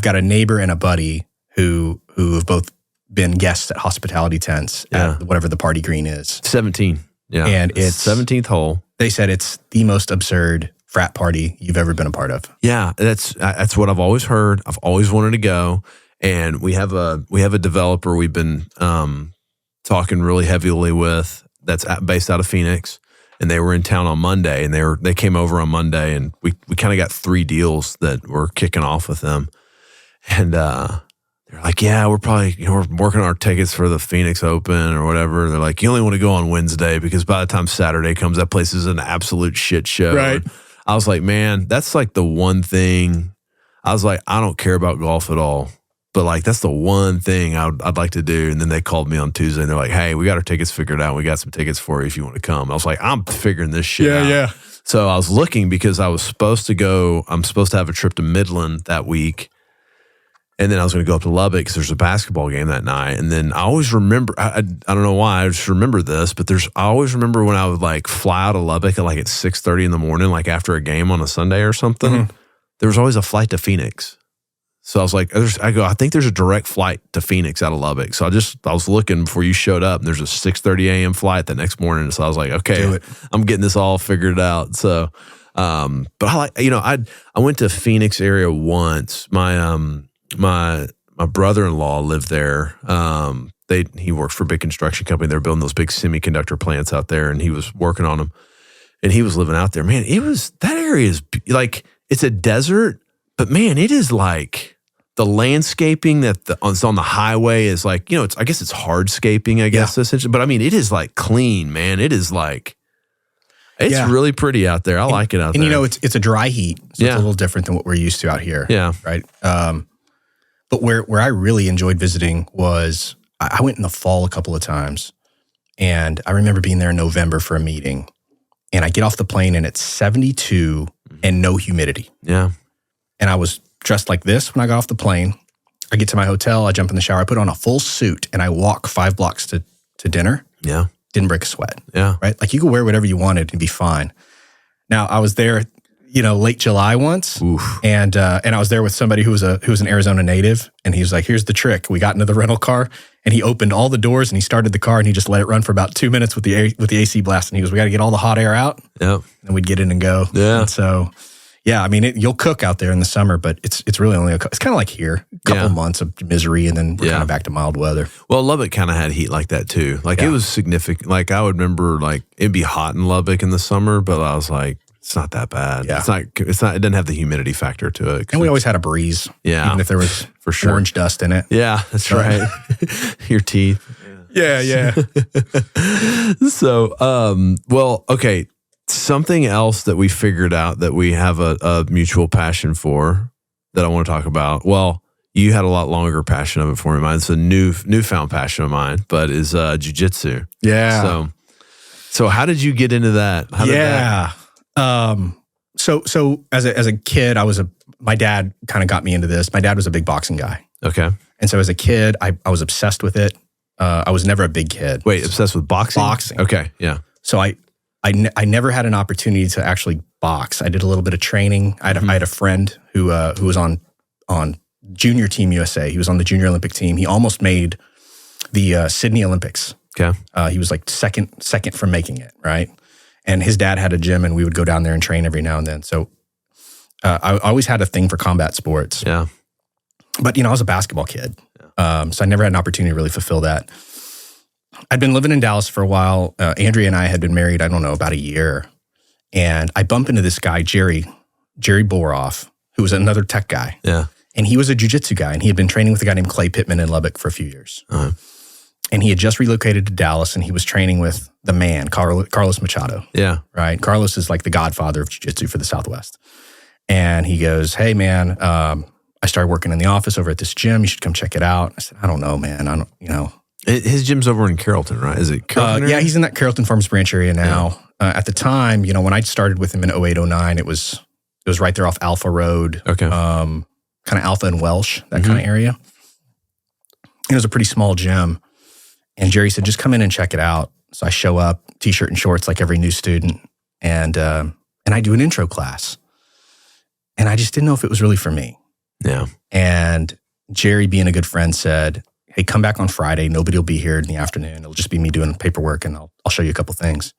got a neighbor and a buddy who have both been guests at hospitality tents at whatever the party green is. 17. Yeah. And it's 17th hole. They said it's the most absurd frat party you've ever been a part of. Yeah, that's what I've always heard. I've always wanted to go. And we have a developer we've been talking really heavily with that's based out of Phoenix. And they were in town on Monday, and they came over on Monday, and we kind of got 3 deals that we're kicking off with them. And they're like, yeah, we're probably, we're working on our tickets for the Phoenix Open or whatever. They're like, you only want to go on Wednesday, because by the time Saturday comes, that place is an absolute shit show. Right. And I was like, man, that's like the one thing. I was like, I don't care about golf at all, but like, that's the one thing I'd like to do. And then they called me on Tuesday, and they're like, hey, we got our tickets figured out. We got some tickets for you if you want to come. I was like, I'm figuring this shit out. Yeah. So I was looking, because I'm supposed to have a trip to Midland that week. And then I was going to go up to Lubbock because there's a basketball game that night. And then I always remember, I don't know why, I just remember this, but I always remember when I would like fly out of Lubbock at 6:30 in the morning, like after a game on a Sunday or something, there was always a flight to Phoenix. So I was like, I think there's a direct flight to Phoenix out of Lubbock. So I was looking before you showed up, and there's a 6:30 a.m. flight the next morning. So I was like, okay, I'm getting this all figured out. So, but I went to Phoenix area once. My brother-in-law lived there. He worked for a big construction company. They were building those big semiconductor plants out there, and he was working on them, and he was living out there. Man, that area is like, it's a desert, but man, it is like the landscaping that's on the highway is like, I guess it's hardscaping, I guess, essentially. But I mean, it is like clean, man. It is like, it's really pretty out there. I like it out there. And it's a dry heat, so it's a little different than what we're used to out here. Yeah. Right. But where I really enjoyed visiting was, I went in the fall a couple of times, And I remember being there in November for a meeting, and I get off the plane and it's 72 and no humidity. Yeah. And I was dressed like this when I got off the plane. I get to my hotel, I jump in the shower, I put on a full suit, and I walk 5 blocks to dinner. Yeah. Didn't break a sweat. Yeah. Right? Like you could wear whatever you wanted and be fine. Now, I was there, late July once. Oof. And I was there with somebody who was an Arizona native, and he was like, "Here's the trick." We got into the rental car, and he opened all the doors, and he started the car, and he just let it run for about 2 minutes with the AC blast, and he goes, "We got to get all the hot air out." Yep. And we'd get in and go. Yeah. And so, yeah, I mean, you'll cook out there in the summer, but it's really only it's kind of like here, a couple months of misery, and then we're kind of back to mild weather. Well, Lubbock kind of had heat like that too. Like it was significant. Like I would remember, like it'd be hot in Lubbock in the summer, but I was like, it's not that bad. Yeah. It's not. It doesn't have the humidity factor to it. And we always had a breeze. Yeah. Even if there was for sure orange dust in it. Yeah, that's right. Your teeth. Yeah. So, well, okay. Something else that we figured out that we have a mutual passion for that I want to talk about. Well, you had a lot longer passion of it for me. Mine's a newfound passion of mine, but is jiu-jitsu. Yeah. So how did you get into that? So as a kid, my dad kind of got me into this. My dad was a big boxing guy. Okay. And so as a kid, I was obsessed with it. I was never a big kid. Wait, obsessed with boxing? Boxing. Okay. Yeah. So I never had an opportunity to actually box. I did a little bit of training. I had a friend who was on Junior Team USA. He was on the Junior Olympic team. He almost made the Sydney Olympics. Okay. He was like second from making it, right? And his dad had a gym, and we would go down there and train every now and then. So I always had a thing for combat sports. Yeah. But, I was a basketball kid. So I never had an opportunity to really fulfill that. I'd been living in Dallas for a while. Andrea and I had been married, I don't know, about a year. And I bump into this guy, Jerry Boroff, who was another tech guy. Yeah. And he was a jiu-jitsu guy, and he had been training with a guy named Clay Pittman in Lubbock for a few years. Uh-huh. And he had just relocated to Dallas, and he was training with the man, Carlos Machado. Yeah. Right? Carlos is like the godfather of jiu-jitsu for the Southwest. And he goes, "Hey, man, I started working in the office over at this gym. You should come check it out." I said, "I don't know, man. His gym's over in Carrollton, right? Is it Carrollton? Yeah, he's in that Carrollton Farms Branch area now. Yeah. At the time, when I started with him in 08, 09, it was right there off Alpha Road. Okay. Kind of Alpha and Welsh, that kind of area. And it was a pretty small gym. And Jerry said, "Just come in and check it out." So I show up, t-shirt and shorts like every new student, and I do an intro class. And I just didn't know if it was really for me. Yeah. And Jerry, being a good friend, said, "Hey, come back on Friday. Nobody will be here in the afternoon. It'll just be me doing paperwork, and I'll show you a couple things."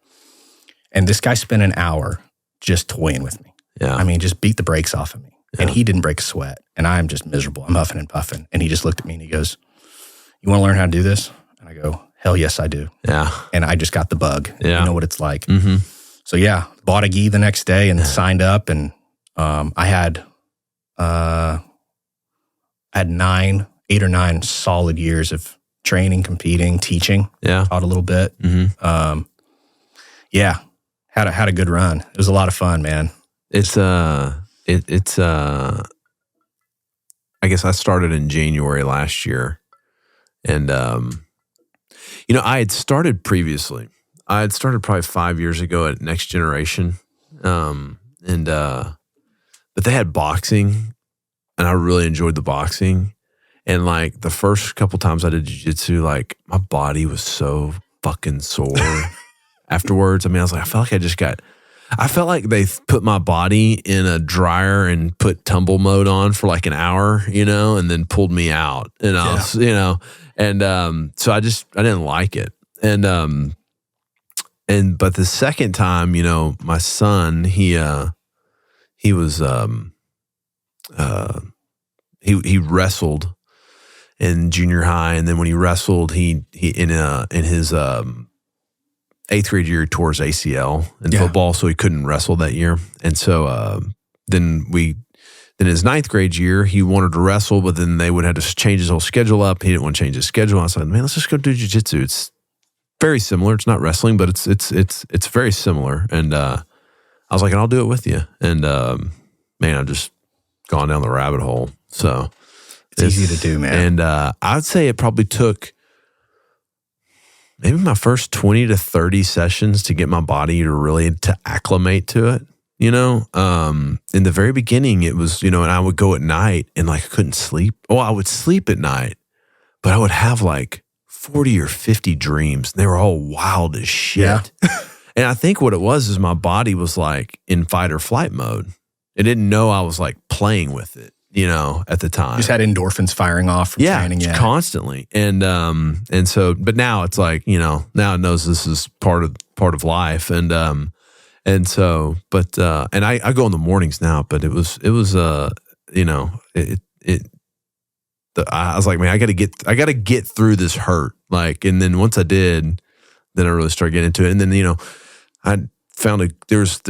And this guy spent an hour just toying with me. Yeah. I mean, just beat the brakes off of me. Yeah. And he didn't break a sweat. And I'm just miserable. I'm huffing and puffing. And he just looked at me and he goes, "You want to learn how to do this?" And I go, "Hell yes, I do." Yeah. And I just got the bug. Yeah. You know what it's like. Mm-hmm. So yeah, bought a gi the next day and signed up. And I had 8 or 9 solid years of training, competing, teaching. Yeah. Taught a little bit. Mm-hmm. Yeah. Had a good run. It was a lot of fun, man. It's I guess I started in January last year. And I had started previously. I had started probably 5 years ago at Next Generation. But they had boxing, and I really enjoyed the boxing. And like the first couple times I did jiu-jitsu, like my body was so fucking sore afterwards. I mean, I was like, I felt like they put my body in a dryer and put tumble mode on for like an hour, and then pulled me out. And I was, so I didn't like it. But the second time, my son, he wrestled in junior high, and then when he wrestled, he in his 8th grade year, he tore his ACL in football, so he couldn't wrestle that year. And so then his 9th grade year, he wanted to wrestle, but then they would have to change his whole schedule up. He didn't want to change his schedule. I said, "Man, let's just go do jiu-jitsu. It's very similar. It's not wrestling, but it's very similar." And I was like, "I'll do it with you." And man, I've just gone down the rabbit hole. So it's easy to do, man. And I'd say it probably took maybe my first 20 to 30 sessions to get my body to acclimate to it. In the very beginning, it was, and I would go at night and like I couldn't sleep. Well, I would sleep at night, but I would have like 40 or 50 dreams. And they were all wild as shit. Yeah. And I think what it was is my body was like in fight or flight mode. It didn't know I was like playing with it, at the time. You just had endorphins firing off from training. Yeah, constantly. And so, but now it's like, now it knows this is part of life. And so, but, and I go in the mornings now, but I was like, man, I got to get through this hurt. Like, and then once I did, then I really started getting into it. And then, I found there's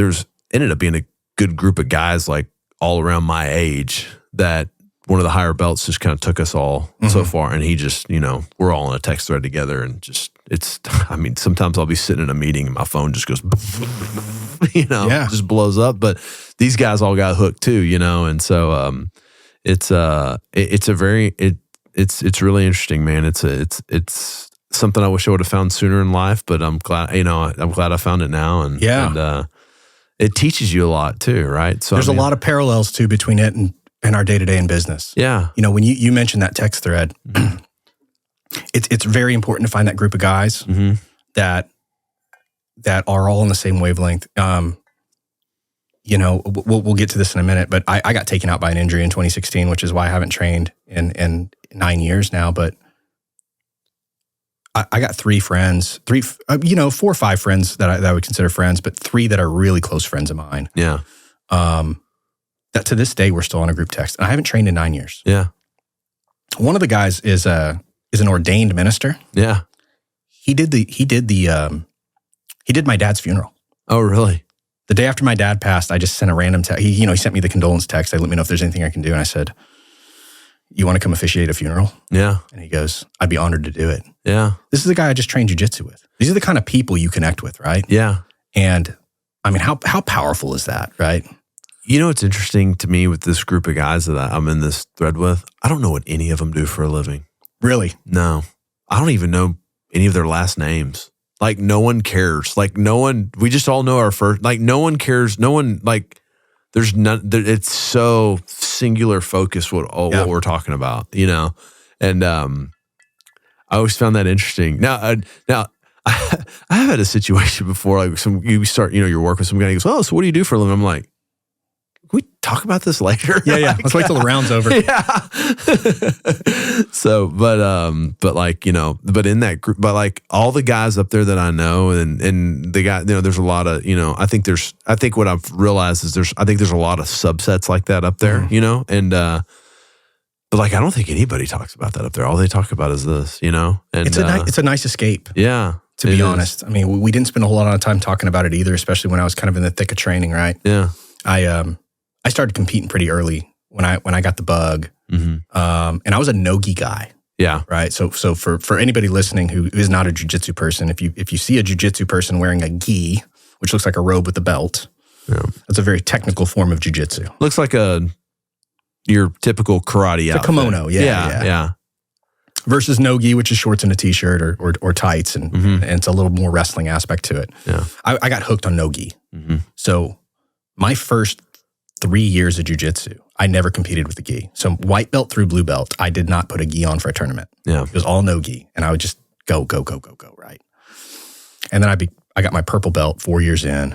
ended up being a good group of guys like all around my age that one of the higher belts just kind of took us all so far. And he just, we're all in a text thread together and just, sometimes I'll be sitting in a meeting and my phone just goes, just blows up. But these guys all got hooked too, and so, it's really interesting, man. It's something I wish I would have found sooner in life, but I'm glad, I found it now. And, it teaches you a lot too, right? So there's a lot of parallels too between it and our day-to-day in business. Yeah. When you mentioned that text thread, it's very important to find that group of guys that are all on the same wavelength. We'll get to this in a minute, but I got taken out by an injury in 2016, which is why I haven't trained in 9 years now. But I got 4 or 5 friends that I would consider friends, but 3 that are really close friends of mine. Yeah. That to this day we're still on a group text, and I haven't trained in 9 years. Yeah. One of the guys is an ordained minister. Yeah. He did my dad's funeral. Oh, really? The day after my dad passed, I just sent a random text. He sent me the condolence text. They let me know if there's anything I can do. And I said, "You want to come officiate a funeral?" Yeah. And he goes, "I'd be honored to do it." Yeah. This is the guy I just trained jiu-jitsu with. These are the kind of people you connect with, right? Yeah. And I mean, how powerful is that, right? It's interesting to me with this group of guys that I'm in this thread with. I don't know what any of them do for a living. Really? No. I don't even know any of their last names. Like, no one cares. Like, no one, we just all know our first, like, no one cares. No one, like, there's none, it's so singular focus what we're talking about, And I always found that interesting. Now, I have had a situation before, like, you start, your work with some guy, he goes, "Oh, so what do you do for a living?" I'm like, "Can we talk about this later?" Yeah, yeah. Let's wait till the round's over. Yeah. So, but like, but in that group, but like all the guys up there that I know and the guy, there's a lot of, I think what I've realized is there's a lot of subsets like that up there, and, but like, I don't think anybody talks about that up there. All they talk about is this, and it's a nice escape. Yeah. To be honest. I mean, we didn't spend a whole lot of time talking about it either, especially when I was kind of in the thick of training, right? Yeah. I started competing pretty early when I got the bug, and I was a no-gi guy. Yeah. Right. So for anybody listening who is not a jiu-jitsu person, if you see a jiu-jitsu person wearing a gi, which looks like a robe with a belt, that's a very technical form of jiu-jitsu. Looks like your typical karate outfit. A kimono. Yeah. Versus no-gi, which is shorts and a t-shirt or tights, and it's a little more wrestling aspect to it. Yeah. I got hooked on no-gi. So my first 3 years of jiu-jitsu, I never competed with the gi. So white belt through blue belt, I did not put a gi on for a tournament. Yeah. It was all no-gi, and I would just go, right? And then I got my purple belt 4 years in,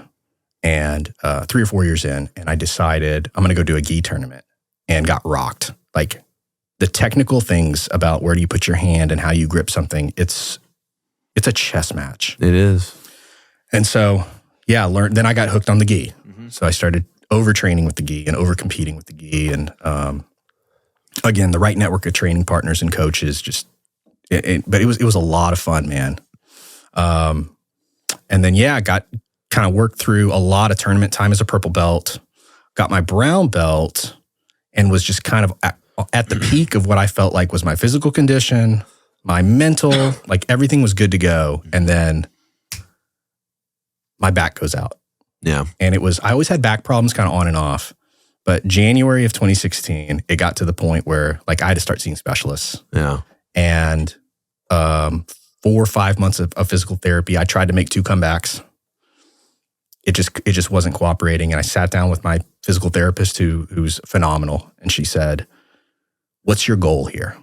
and 3 or 4 years in, and I decided I'm going to go do a gi tournament, and got rocked. Like, the technical things about where do you put your hand and how you grip something, it's a chess match. It is. And so, then I got hooked on the gi. So I started overtraining with the gi and overcompeting with the gi. And again, the right network of training partners and coaches, but it was a lot of fun, man. And then, I got kind of worked through a lot of tournament time as a purple belt, got my brown belt, and was just kind of at the peak of what I felt like was my physical condition, my mental, like everything was good to go. And then my back goes out. Yeah. And I always had back problems kind of on and off, but January of 2016, it got to the point where like I had to start seeing specialists. Yeah. And 4 or 5 months of physical therapy. I tried to make 2 comebacks. It just wasn't cooperating. And I sat down with my physical therapist who's phenomenal. And she said, what's your goal here?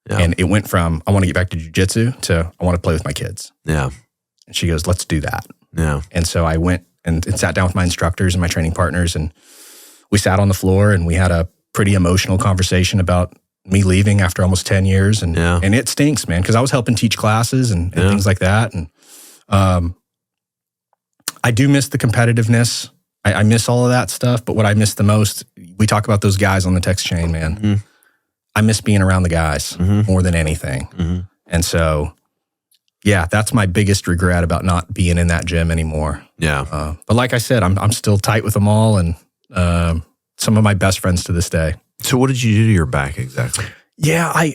Yeah. And it went from, I want to get back to jiu-jitsu to I want to play with my kids. Yeah. And she goes, let's do that. Yeah. And so I went and sat down with my instructors and my training partners, and we sat on the floor and we had a pretty emotional conversation about me leaving after almost 10 years. And it stinks, man, because I was helping teach classes and things like that. And I do miss the competitiveness. I miss all of that stuff. But what I miss the most, we talk about those guys on the text chain, man. Mm-hmm. I miss being around the guys more than anything. Mm-hmm. And so, yeah, that's my biggest regret about not being in that gym anymore. Yeah. But like I said, I'm still tight with them all, and some of my best friends to this day. So what did you do to your back exactly? Yeah,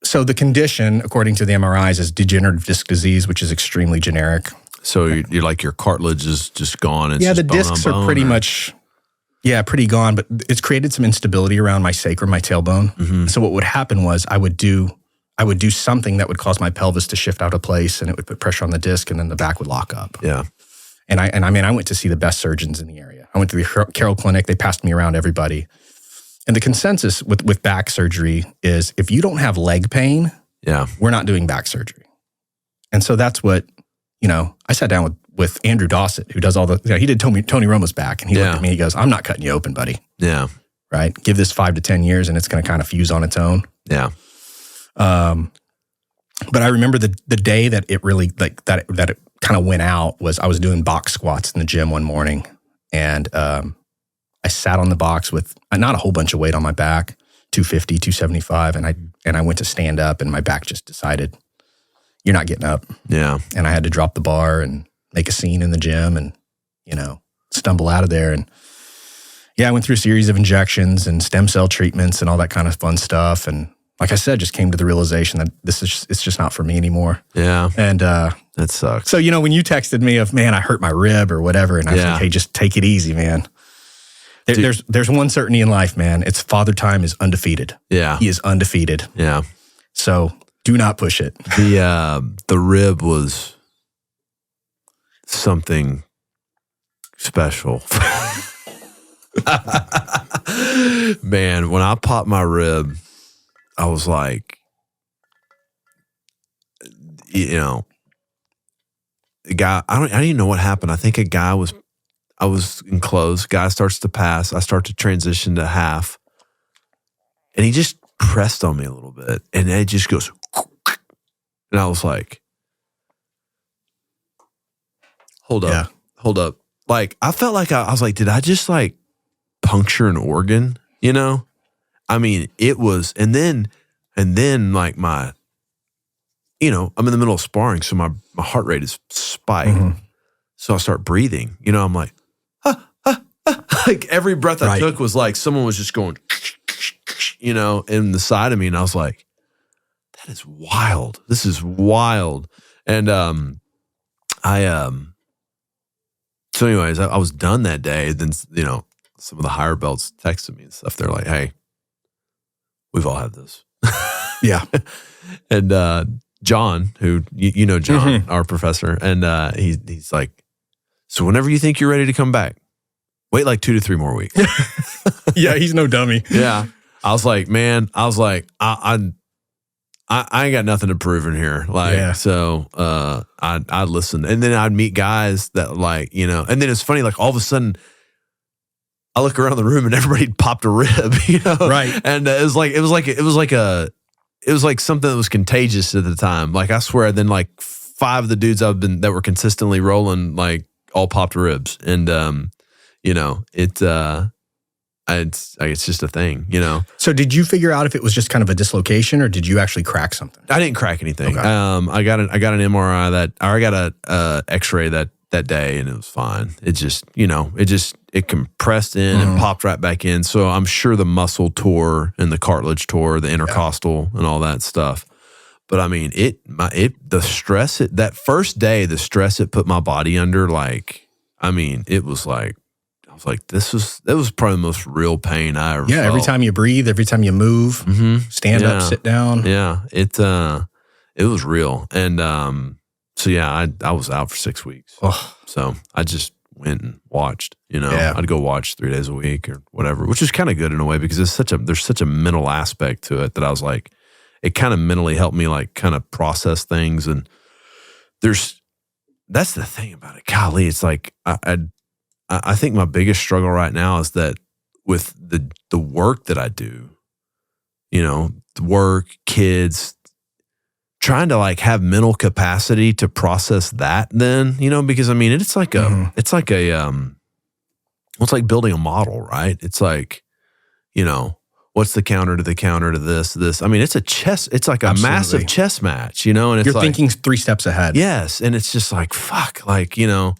so the condition, according to the MRIs, is degenerative disc disease, which is extremely generic. So you're like your cartilage is just gone. It's yeah, just the discs are pretty much, pretty gone, but it's created some instability around my sacrum, my tailbone. Mm-hmm. So what would happen was I would do something that would cause my pelvis to shift out of place, and it would put pressure on the disc, and then the back would lock up. Yeah. And I went to see the best surgeons in the area. I went to the Carroll Clinic. They passed me around everybody. And the consensus with back surgery is if you don't have leg pain, we're not doing back surgery. And so that's what, I sat down with Andrew Dossett, who does all the, he did Tony Romo's back, and he looked at me, he goes, I'm not cutting you open, buddy. Yeah. Right? Give this 5 to 10 years and it's going to kind of fuse on its own. Yeah. But I remember the day that it really, that it kind of went out was I was doing box squats in the gym one morning, and I sat on the box with not a whole bunch of weight on my back, 250, 275, and I went to stand up, and my back just decided, you're not getting up. Yeah. And I had to drop the bar and make a scene in the gym and, stumble out of there. And I went through a series of injections and stem cell treatments and all that kind of fun stuff. And like I said, just came to the realization that it's just not for me anymore. Yeah. And that sucks. So, when you texted me of, man, I hurt my rib or whatever, and I was like, hey, just take it easy, man. There's one certainty in life, man. It's Father Time is undefeated. Yeah. He is undefeated. Yeah. So do not push it. The rib was something special. Man, when I popped my rib, I was like, the guy, I don't even know what happened. I think I was in close. Guy starts to pass. I start to transition to half. And he just pressed on me a little bit. And it just goes, and I was like, hold up. Like, I felt like I was like, did I just like puncture an organ? I mean, it was, and then like my, I'm in the middle of sparring. So my heart rate is spiked. Mm-hmm. So I start breathing, I'm like, like every breath I took was like someone was just going, in the side of me. And I was like, that is wild. This is wild. And so anyways, I was done that day. Then, some of the higher belts texted me and stuff. They're like, hey, we've all had this. Yeah. And John, who, John, our professor, and he's like, so whenever you think you're ready to come back, wait like 2 to 3 more weeks. Yeah, he's no dummy. Yeah. I was like, man, I ain't got nothing to prove in here. Like, so I'd listen. And then I'd meet guys that like, and then it's funny, like all of a sudden I look around the room and everybody popped a rib, Right. And it was like something that was contagious at the time. Like, I swear, then like 5 of the dudes that were consistently rolling, like all popped ribs. And, it's just a thing, So did you figure out if it was just kind of a dislocation, or did you actually crack something? I didn't crack anything. Okay. I got an MRI I got a X-ray that day, and it was fine. It just, it compressed in and popped right back in. So I'm sure the muscle tore and the cartilage tore, the intercostal and all that stuff. But I mean, the stress, that first day, the stress it put my body under, like, I mean, it was like, I was like, that was probably the most real pain I ever felt. Every time you breathe, every time you move, stand up, sit down. Yeah. It It was real. And so, yeah, I was out for 6 weeks. Oh. So I just went and watched, Yeah. I'd go watch 3 days a week or whatever, which is kind of good in a way because there's such a mental aspect to it that I was like, it kind of mentally helped me like kind of process things. And that's the thing about it. Golly, it's like, I think my biggest struggle right now is that with the work that I do, the work, kids, trying to like have mental capacity to process that then, because I mean, it's like it's like building a model, right? It's like, what's the counter to the counter to this? I mean, it's like a Absolutely. massive chess match, and it's You're like, thinking 3 steps ahead. yes. And it's just like, fuck, like, and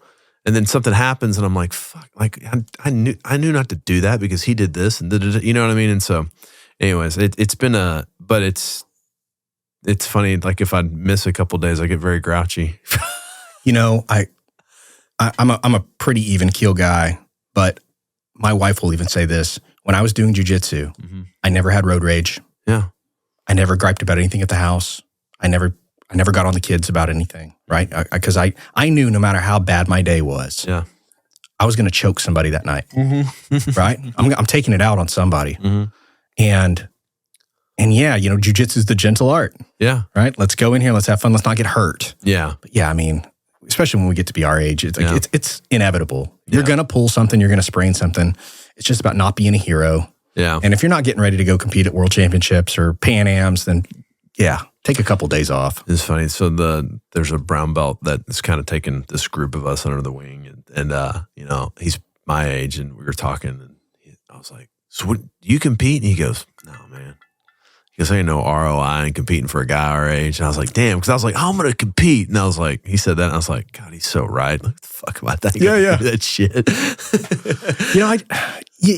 then something happens and I'm like, fuck, like I knew not to do that because he did this and you know what I mean? And so anyways, it's been but it's funny. Like if I miss a couple days, I get very grouchy. I'm a pretty even keel guy, but my wife will even say this. When I was doing jujitsu, I never had road rage. Yeah. I never griped about anything at the house. I never got on the kids about anything, right? Because I knew no matter how bad my day was, yeah, I was going to choke somebody that night, right? I'm taking it out on somebody. And yeah, jujitsu is the gentle art. Yeah. Right? Let's go in here. Let's have fun. Let's not get hurt. Yeah. But yeah, I mean, especially when we get to be our age, it's like it's inevitable. You're Yeah. going to pull something. You're going to sprain something. It's just about not being a hero. Yeah. And if you're not getting ready to go compete at World Championships or Pan Ams, then yeah, take a couple days off. It's funny. So there's a brown belt that's kind of taken this group of us under the wing, and he's my age, and we were talking, and I was like, "So what, do you compete?" And he goes, "No, man." He goes, "Ain't no ROI in competing for a guy our age." And I was like, "Damn," because I was like, "I'm gonna compete," and I was like, he said that, and I was like, "God, he's so right. What the fuck about that? Yeah. Do that shit."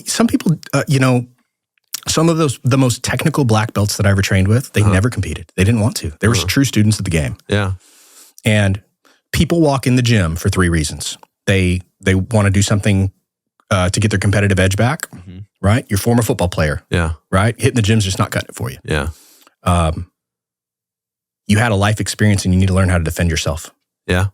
Some people, some of the most technical black belts that I ever trained with, they never competed. They didn't want to. They were true students of the game. Yeah. And people walk in the gym for 3 reasons. They want to do something to get their competitive edge back, right? Your former football player, Yeah. right? Hitting the gym's just not cutting it for you. Yeah. You had a life experience and you need to learn how to defend yourself. Yeah.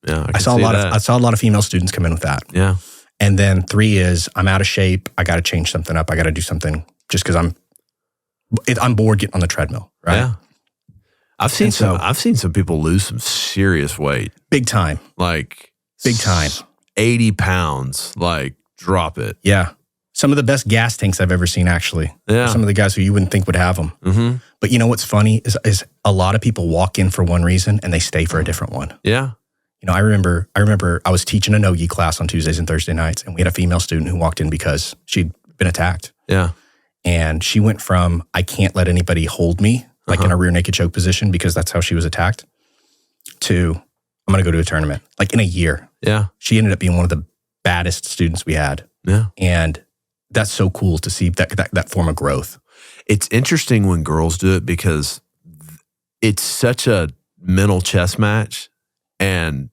Yeah. I saw a lot of female students come in with that. Yeah. And then 3 is I'm out of shape. I got to change something up. I got to do something just because I'm bored getting on the treadmill, right? Yeah. I've seen some people lose some serious weight. Big time. Like Big time. 80 pounds, like drop it. Yeah. Some of the best gas tanks I've ever seen, actually. Yeah. Some of the guys who you wouldn't think would have them. Mm-hmm. But you know what's funny is a lot of people walk in for one reason and they stay for a different one. Yeah. I remember I was teaching a no-gi class on Tuesdays and Thursday nights, and we had a female student who walked in because she'd been attacked. Yeah. And she went from, I can't let anybody hold me, like in a rear naked choke position because that's how she was attacked, to I'm going to go to a tournament. Like in a year. Yeah. She ended up being one of the baddest students we had. Yeah. And that's so cool to see that form of growth. It's interesting when girls do it because it's such a mental chess match, and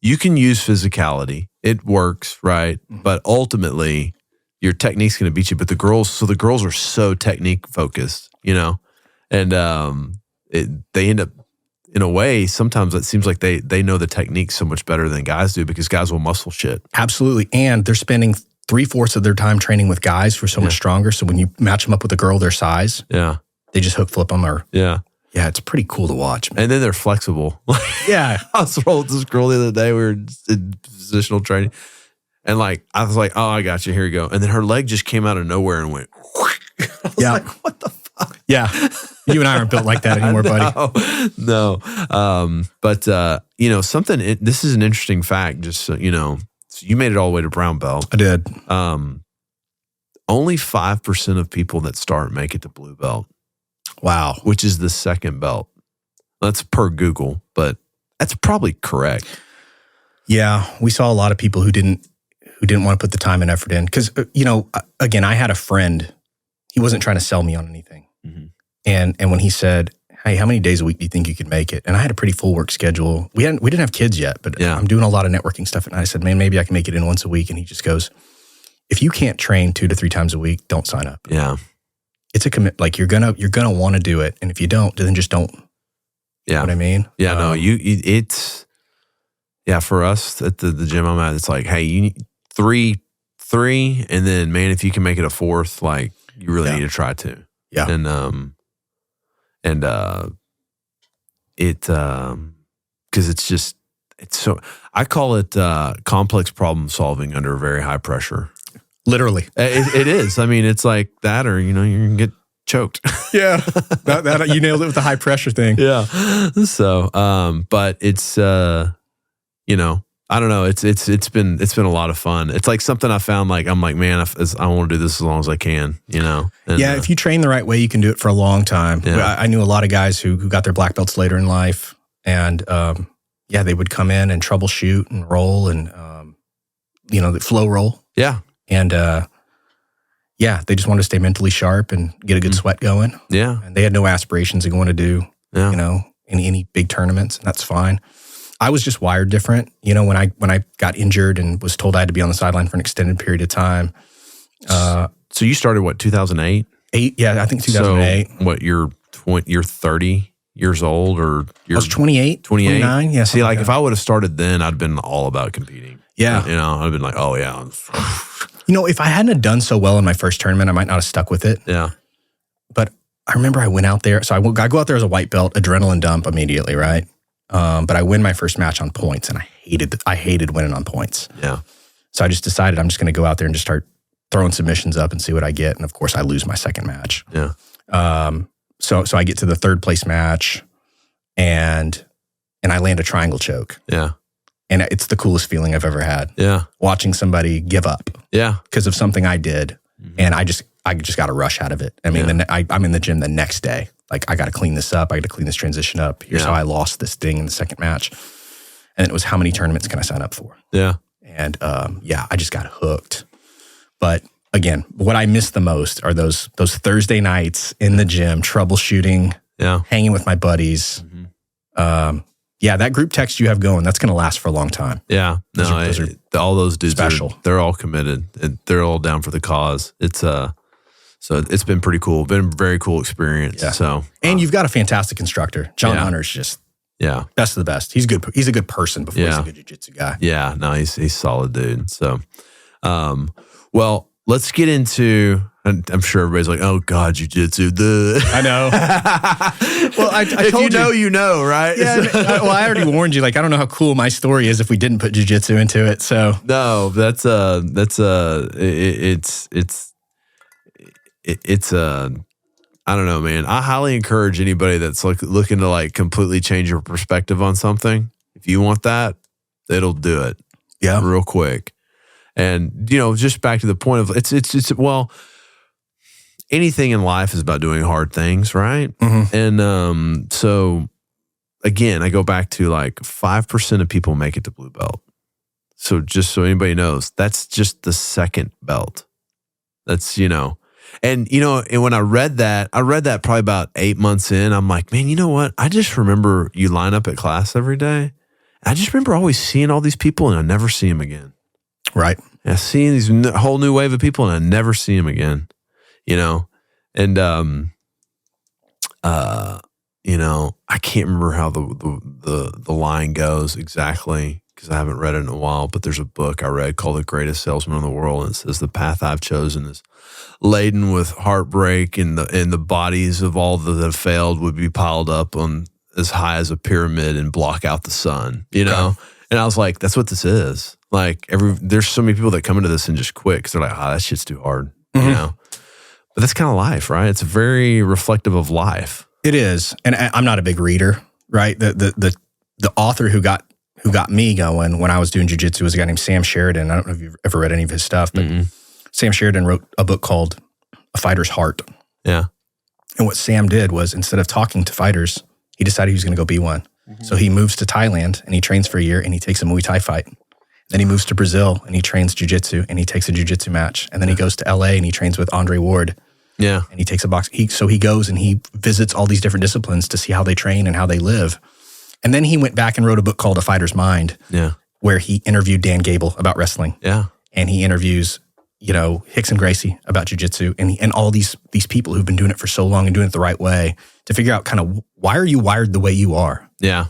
you can use physicality. It works, right? But ultimately, your technique's going to beat you. But the girls are so technique focused, and they end up, in a way, sometimes it seems like they know the technique so much better than guys do because guys will muscle shit. Absolutely. And they're spending 3/4 of their time training with guys who are so much stronger. So when you match them up with a girl their size, they just hook flip them Yeah, it's pretty cool to watch, man. And then they're flexible. Yeah. I was rolling with this girl the other day. We were in positional training. And I was like, oh, I got you. Here you go. And then her leg just came out of nowhere and went, I was like, what the fuck? Yeah. You and I aren't built like that anymore, buddy. No. But something, this is an interesting fact, just so so you made it all the way to brown belt. I did. Only 5% of people that start make it to blue belt. Wow. Which is the second belt. That's per Google, but that's probably correct. Yeah, we saw a lot of people who didn't want to put the time and effort in. Because, again, I had a friend, he wasn't trying to sell me on anything. Mm-hmm. And when he said, hey, how many days a week do you think you could make it? And I had a pretty full work schedule. We didn't have kids yet, but I'm doing a lot of networking stuff. And I said, man, maybe I can make it in once a week. And he just goes, if you can't train 2 to 3 times a week, don't sign up. Yeah. It's a commit. Like you're gonna want to do it. And if you don't, then just don't You know what I mean? Yeah, no, it's for us at the gym I'm at, it's like, hey, you need three, and then man, if you can make it a fourth, like you really need to try to. Yeah. Because it's so, I call it complex problem solving under very high pressure. Literally. It is. I mean, it's like that, or, you know, you can get choked. Yeah. that you nailed it with the high pressure thing. Yeah. So, but it's, you know, I don't know. It's been a lot of fun. It's like something I found, like, I'm like, man, I want to do this as long as I can, you know? And, if you train the right way, you can do it for a long time. Yeah. I knew a lot of guys who got their black belts later in life, and they would come in and troubleshoot and roll and, the flow roll. Yeah. And, they just wanted to stay mentally sharp and get a good sweat going. Yeah. And they had no aspirations of going to do, any big tournaments, and that's fine. I was just wired different. You know, when I got injured and was told I had to be on the sideline for an extended period of time. So you started what, 2008? I think 2008. So what, you're 30 years old, or I was 28, 29. Yeah. See, like if I would have started then, I'd been all about competing. Yeah. You know, I'd been like, oh yeah. You know, if I hadn't have done so well in my first tournament, I might not have stuck with it. Yeah. But I remember I went out there. So I go out there as a white belt, adrenaline dump immediately, right? But I win my first match on points, and I hated winning on points. Yeah. So I just decided I'm just going to go out there and just start throwing submissions up and see what I get. And of course, I lose my second match. Yeah. So I get to the third place match, and I land a triangle choke. Yeah. And it's the coolest feeling I've ever had. Yeah. Watching somebody give up. Yeah. Because of something I did, and I just got a rush out of it. I mean, I'm in the gym the next day. Like, I got to clean this up. I got to clean this transition up. Here's how I lost this thing in the second match. And it was, how many tournaments can I sign up for? Yeah. And I just got hooked. But again, what I miss the most are those Thursday nights in the gym, troubleshooting, hanging with my buddies. That group text you have going, that's going to last for a long time. Yeah. Those are all those dudes special. They're all committed, and they're all down for the cause. It's so it's been pretty cool. Been a very cool experience. Yeah. So, and you've got a fantastic instructor. John Hunter's just best of the best. He's good. He's a good person before he's a good jiu-jitsu guy. Yeah, no, he's solid dude. So, well, let's get into. I'm sure everybody's like, "Oh God, jiu-jitsu." I know. Well, I if told you know, right? Yeah. Well, I already warned you. Like, I don't know how cool my story is if we didn't put jiu-jitsu into it. So no, it's I don't know, man. I highly encourage anybody that's like looking to like completely change your perspective on something. If you want that, it'll do it. Yeah, real quick. And just back to the point of it's well, anything in life is about doing hard things, right? Mm-hmm. And so again, I go back to like 5% of people make it to blue belt. So just so anybody knows, that's just the second belt. That's and when I read that probably about 8 months in. I'm like, man, you know what? I just remember you line up at class every day. I just remember always seeing all these people, and I never see them again. Right. And I see these whole new wave of people, and I never see them again. And I can't remember how the line goes exactly, because I haven't read it in a while, but there's a book I read called The Greatest Salesman in the World, and it says the path I've chosen is laden with heartbreak, and the bodies of all that have failed would be piled up on as high as a pyramid and block out the sun, And I was like, that's what this is. Like there's so many people that come into this and just quit because they're like, that shit's too hard, But that's kind of life, right? It's very reflective of life. It is. And I'm not a big reader, right? The author who got me going when I was doing jiu-jitsu was a guy named Sam Sheridan. I don't know if you've ever read any of his stuff, but Sam Sheridan wrote a book called A Fighter's Heart. Yeah. And what Sam did was, instead of talking to fighters, he decided he was going to go be one. Mm-hmm. So he moves to Thailand and he trains for a year and he takes a Muay Thai fight. Then he moves to Brazil and he trains jiu-jitsu and he takes a jiu-jitsu match. And then he goes to LA and he trains with Andre Ward. Yeah. And he takes a box. So he goes and he visits all these different disciplines to see how they train and how they live. And then he went back and wrote a book called A Fighter's Mind. Yeah. Where he interviewed Dan Gable about wrestling. Yeah. And he interviews Hickson Gracie about jiu-jitsu and all these people who've been doing it for so long and doing it the right way to figure out kind of why are you wired the way you are? Yeah.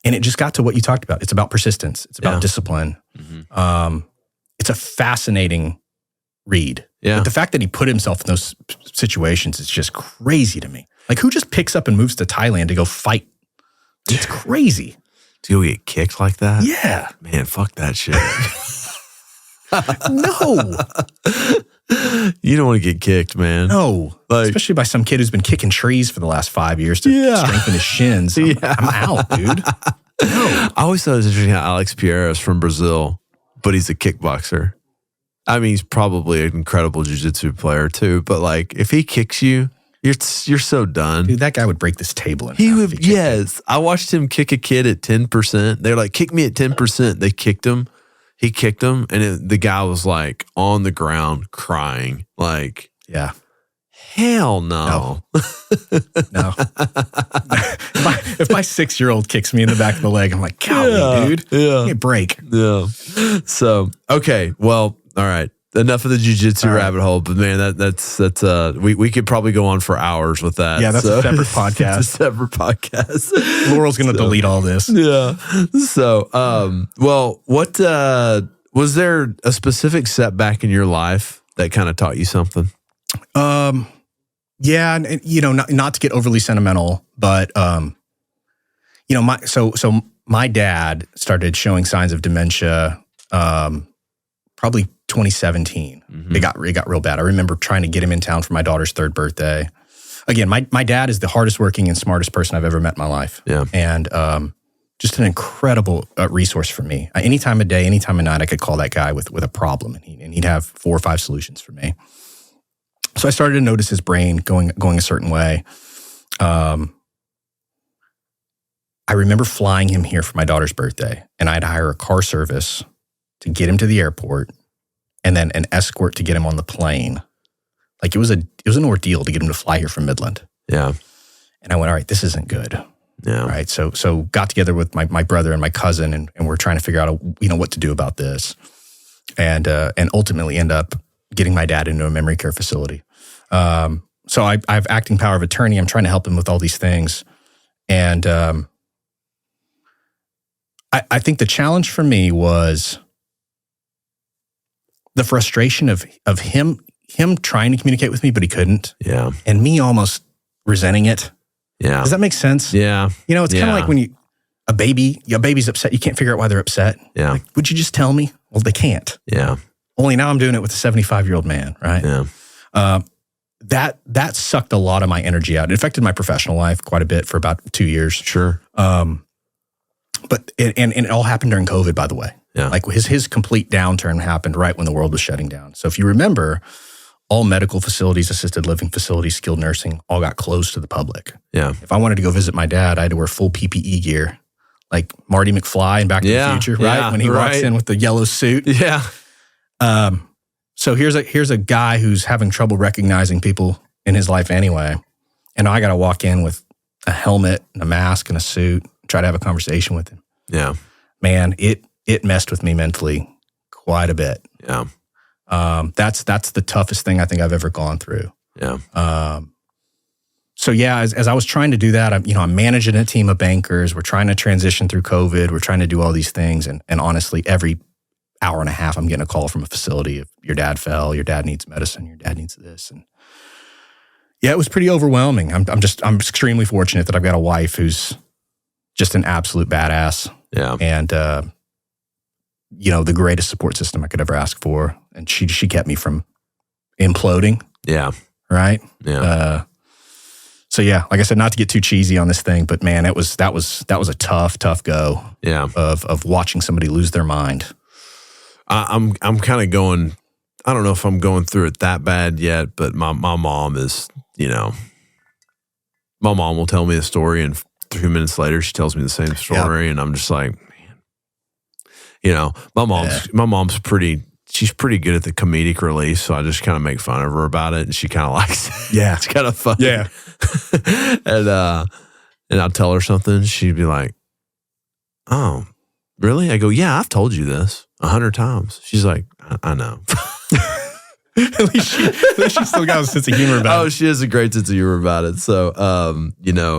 And it just got to what you talked about. It's about persistence. It's about discipline. Mm-hmm. It's a fascinating read. Yeah. But the fact that he put himself in those situations is just crazy to me. Like, who just picks up and moves to Thailand to go fight? It's crazy. To go get kicked like that? Yeah. Man, fuck that shit. No. You don't want to get kicked, man. No. Like, especially by some kid who's been kicking trees for the last 5 years to strengthen his shins. I'm out, dude. No. I always thought it was interesting how Alex Pereira is from Brazil, but he's a kickboxer. I mean, he's probably an incredible jiu-jitsu player too, but like if he kicks you, you're so done. Dude, that guy would break this table in half. He would, yes. I watched him kick a kid at 10%. They're like, kick me at 10%. They kicked him. He kicked him, and the guy was like on the ground crying. Like, yeah. Hell no. No. If my 6-year-old kicks me in the back of the leg, I'm like, golly, dude. Yeah. Give me a break. Yeah. So, okay. Well, all right. Enough of the jiu-jitsu rabbit hole, but man, that's we could probably go on for hours with that. Yeah, that's a separate podcast. It's a separate podcast. Laurel's going to delete all this. Yeah. So, well, what was there a specific setback in your life that kind of taught you something? Yeah, and not to get overly sentimental, but my dad started showing signs of dementia probably 2017. Mm-hmm. It got real bad. I remember trying to get him in town for my daughter's 3rd birthday. Again, my dad is the hardest working and smartest person I've ever met in my life. Yeah. And just an incredible resource for me. Any time of day, any time of night, I could call that guy with a problem, and he'd have 4 or 5 solutions for me. So I started to notice his brain going a certain way. I remember flying him here for my daughter's birthday, and I'd hire a car service to get him to the airport, and then an escort to get him on the plane. Like it was an ordeal to get him to fly here from Midland. Yeah. And I went, all right, this isn't good. Yeah. All right. So got together with my brother and my cousin, and we're trying to figure out what to do about this, and ultimately end up getting my dad into a memory care facility. So I have acting power of attorney. I'm trying to help him with all these things. And I think the challenge for me was the frustration of him trying to communicate with me, but he couldn't. Yeah. And me almost resenting it. Yeah. Does that make sense? Yeah. It's kind of like when a baby's upset, you can't figure out why they're upset. Yeah. Like, would you just tell me? Well, they can't. Yeah. Only now I'm doing it with a 75-year-old man, right? Yeah. That sucked a lot of my energy out. It affected my professional life quite a bit for about 2 years. Sure. But it all happened during COVID, by the way. Yeah. Like his complete downturn happened right when the world was shutting down. So if you remember, all medical facilities, assisted living facilities, skilled nursing, all got closed to the public. Yeah. If I wanted to go visit my dad, I had to wear full PPE gear, like Marty McFly in Back to the Future, right? When he walks in with the yellow suit. Yeah. So here's a guy who's having trouble recognizing people in his life anyway. And I got to walk in with a helmet and a mask and a suit, try to have a conversation with him. Yeah. Man, it messed with me mentally quite a bit. Yeah. That's the toughest thing I think I've ever gone through. Yeah. So yeah, as I was trying to do that, I'm managing a team of bankers. We're trying to transition through COVID. We're trying to do all these things. And honestly, every hour and a half, I'm getting a call from a facility of your dad fell, your dad needs medicine, your dad needs this. And yeah, it was pretty overwhelming. I'm extremely fortunate that I've got a wife who's just an absolute badass. Yeah. And, the greatest support system I could ever ask for. And she kept me from imploding. Yeah. Right. Yeah. So yeah, like I said, not to get too cheesy on this thing, but man, that was a tough go. Yeah. Of watching somebody lose their mind. I'm kind of going, I don't know if I'm going through it that bad yet, but my mom is, my mom will tell me a story and 3 minutes later she tells me the same story. Yep. And I'm just like, man, my mom's she's pretty good at the comedic relief. So I just kind of make fun of her about it and she kind of likes it. Yeah. It's kind of funny. Yeah. And I'll tell her something. She'd be like, oh, really? I go, yeah, I've told you this 100 times. She's like, I know. At least she still got a sense of humor about it. Oh, she has a great sense of humor about it. So,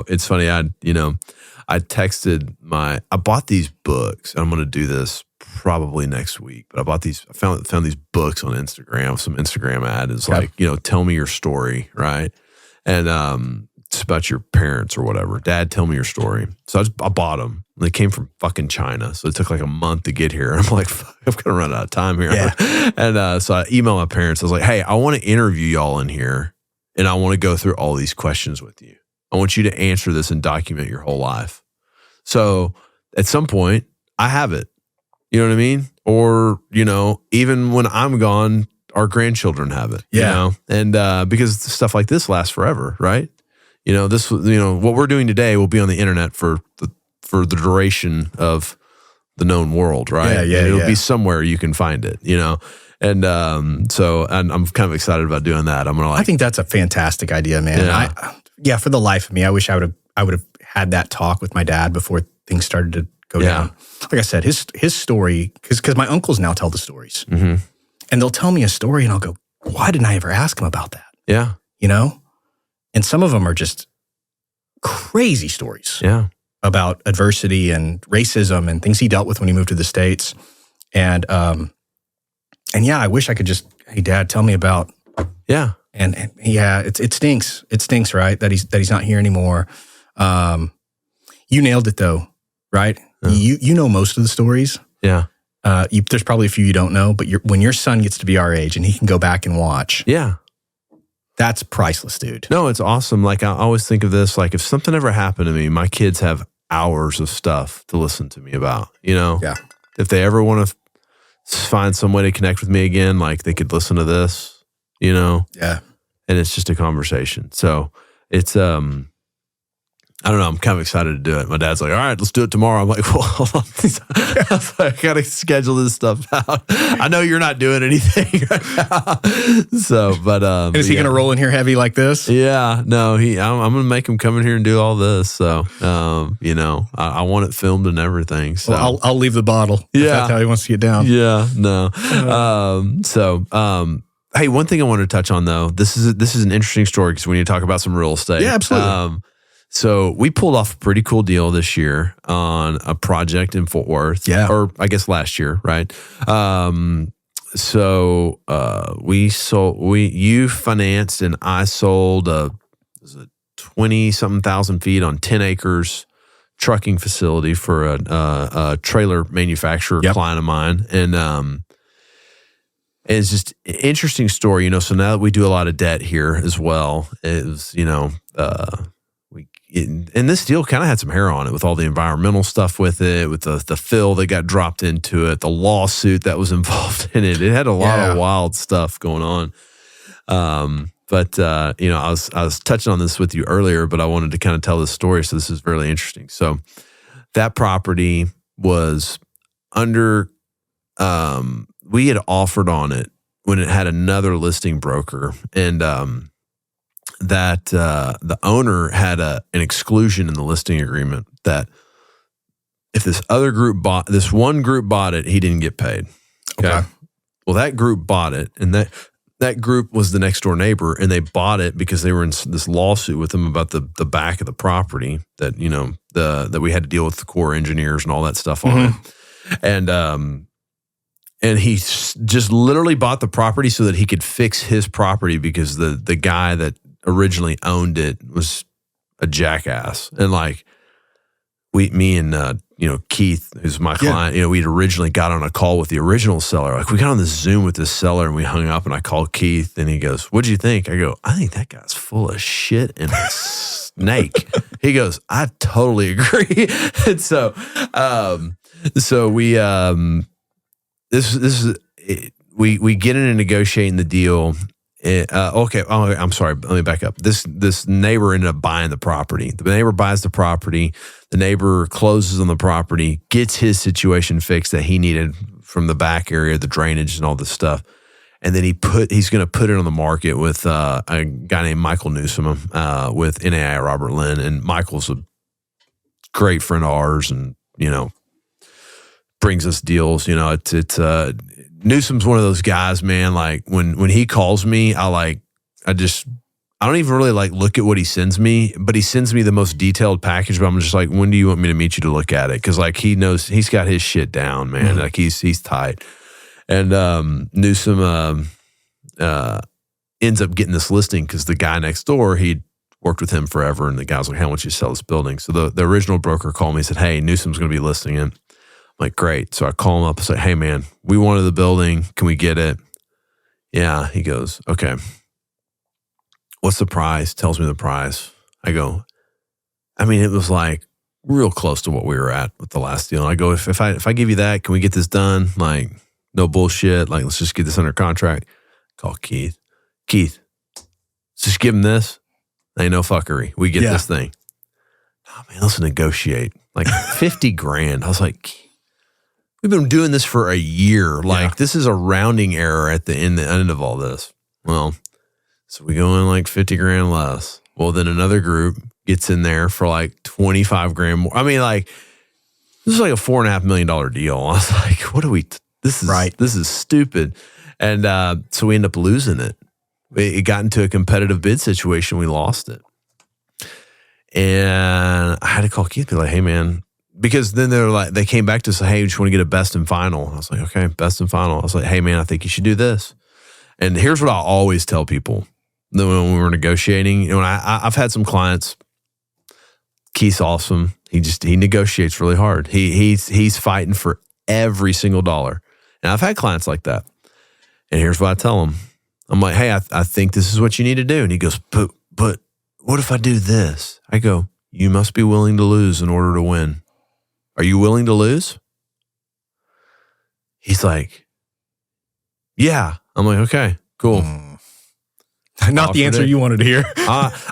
it's funny. I texted I bought these books. And I'm going to do this probably next week, but I found these books on Instagram. Some Instagram ad is like, tell me your story, right? And it's about your parents or whatever. Dad, tell me your story. So I bought them. They came from fucking China, so it took like a month to get here. I'm like, fuck, I'm gonna run out of time here. Yeah. And so I emailed my parents. I was like, hey, I want to interview y'all in here, and I want to go through all these questions with you. I want you to answer this and document your whole life. So at some point, I have it. You know what I mean? Or, even when I'm gone, our grandchildren have it. Yeah. And because stuff like this lasts forever, right? What we're doing today will be on the internet for the duration of the known world, right? Yeah, It'll be somewhere you can find it, And so I'm kind of excited about doing that. I think that's a fantastic idea, man. Yeah. For the life of me, I wish I would have had that talk with my dad before things started to go down. Like I said, his story, because my uncles now tell the stories. Mm-hmm. And they'll tell me a story and I'll go, why didn't I ever ask him about that? Yeah. And some of them are just crazy stories. Yeah. About adversity and racism and things he dealt with when he moved to the States. And I wish I could just, hey, Dad, tell me about. Yeah. And it stinks. It stinks, right? That he's not here anymore. You nailed it though, right? Yeah. You know most of the stories. Yeah. There's probably a few you don't know, but when your son gets to be our age and he can go back and watch. Yeah. That's priceless, dude. No, it's awesome. Like I always think of this, like if something ever happened to me, my kids have hours of stuff to listen to me about, Yeah. If they ever want to find some way to connect with me again, like they could listen to this, Yeah. And it's just a conversation. So it's, I don't know. I'm kind of excited to do it. My dad's like, all right, let's do it tomorrow. I'm like, well, hold on. I got to schedule this stuff out. I know you're not doing anything right now. So, but. And is he going to roll in here heavy like this? Yeah. No, I'm going to make him come in here and do all this. So, I want it filmed and everything. So well, I'll leave the bottle. If that's how he wants to get down. Yeah. No. Hey, one thing I wanted to touch on though, this is an interesting story because we need to talk about some real estate. Yeah, absolutely. So we pulled off a pretty cool deal this year on a project in Fort Worth. Yeah. Or I guess last year, right? You financed and I sold a 20-something thousand feet on 10 acres trucking facility for a trailer manufacturer client of mine. And it's just an interesting story, So now that we do a lot of debt here as well, and this deal kind of had some hair on it with all the environmental stuff with it, with the fill that got dropped into it, the lawsuit that was involved in it. It had a lot of wild stuff going on. But I was touching on this with you earlier, but I wanted to kind of tell this story. So this is really interesting. So that property was under, we had offered on it when it had another listing broker, and that the owner had an exclusion in the listing agreement that if this one group bought it, he didn't get paid. Okay. Well, that group bought it, and that group was the next door neighbor, and they bought it because they were in this lawsuit with them about the back of the property that that we had to deal with the Corps engineers and all that stuff on it, and he just literally bought the property so that he could fix his property because the guy that originally owned it was a jackass. And like me and Keith, who's my client, we'd originally got on a call with the original seller. Like we got on the Zoom with this seller and we hung up, and I called Keith and he goes, "What'd you think?" I go, "I think that guy's full of shit and a snake." He goes, "I totally agree." And so we we get into negotiating the deal. I'm sorry. Let me back up. This neighbor ended up buying the property. The neighbor buys the property. The neighbor closes on the property, gets his situation fixed that he needed from the back area, the drainage and all this stuff. And then he's going to put it on the market with a guy named Michael Newsom with NAI Robert Lynn. And Michael's a great friend of ours, and brings us deals. It's Newsom's one of those guys, man. Like when he calls me, I don't even really like look at what he sends me, but he sends me the most detailed package. But I'm just like, when do you want me to meet you to look at it? Because like he knows he's got his shit down, man. Mm-hmm. Like he's tight. And Newsom ends up getting this listing because the guy next door, he'd worked with him forever, and the guy's like, "Hey, I want you to sell this building." So the original broker called me and said, "Hey, Newsom's going to be listing it." I'm like, "Great." So I call him up and say, "Hey, man, we wanted the building. Can we get it?" Yeah. He goes, "Okay. What's the price?" Tells me the price. I go, I mean, it was like real close to what we were at with the last deal. And I go, if I give you that, can we get this done? Like, no bullshit. Like, let's just get this under contract. Call Keith. Keith, let's just give him this. Ain't no fuckery. We get this thing. Oh man, let's negotiate. Like 50 grand. I was like, we've been doing this for a year. Like this is a rounding error at the end of all this. Well, so we go in like 50 grand less. Well, then another group gets in there for like 25 grand more. I mean, like this is like a $4.5 million deal. I was like, what are we? This is stupid. And so we end up losing it. It got into a competitive bid situation. We lost it. And I had to call Keith and be like, "Hey, man," because then they came back to say, "Hey, we just want to get a best and final." I was like, "Okay, best and final." I was like, "Hey, man, I think you should do this." And here's what I always tell people when we were negotiating. You know, when I've had some clients, Keith's awesome. He negotiates really hard. He's fighting for every single dollar. And I've had clients like that. And here's what I tell him. I'm like, "Hey, I think this is what you need to do." And he goes, but what if I do this? I go, "You must be willing to lose in order to win. Are you willing to lose?" He's like, "Yeah." I'm like, "Okay, cool." Not the answer you wanted to hear.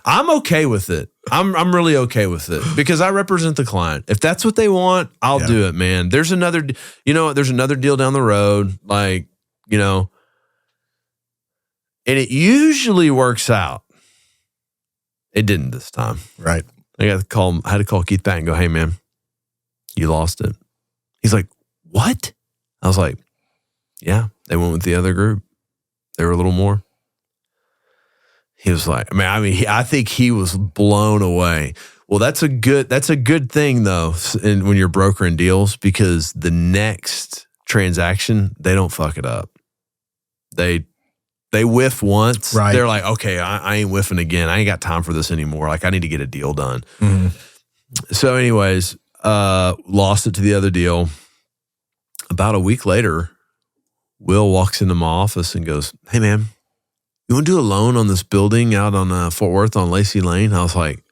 I'm okay with it. I'm really okay with it because I represent the client. If that's what they want, I'll do it, man. There's another deal down the road, like, you know, and it usually works out. It didn't this time. Right. I had to call Keith back and go, "Hey, man, you lost it." He's like, "What?" I was like, "Yeah, they went with the other group. They were a little more." He was like, I think he was blown away. Well, that's a good thing though, when you're brokering deals, because the next transaction, they don't fuck it up. They whiff once. Right. They're like, "Okay, I ain't whiffing again. I ain't got time for this anymore. Like, I need to get a deal done." Mm-hmm. So anyways, lost it to the other deal. About a week later, Will walks into my office and goes, "Hey, man, you want to do a loan on this building out on Fort Worth on Lacey Lane?" I was like,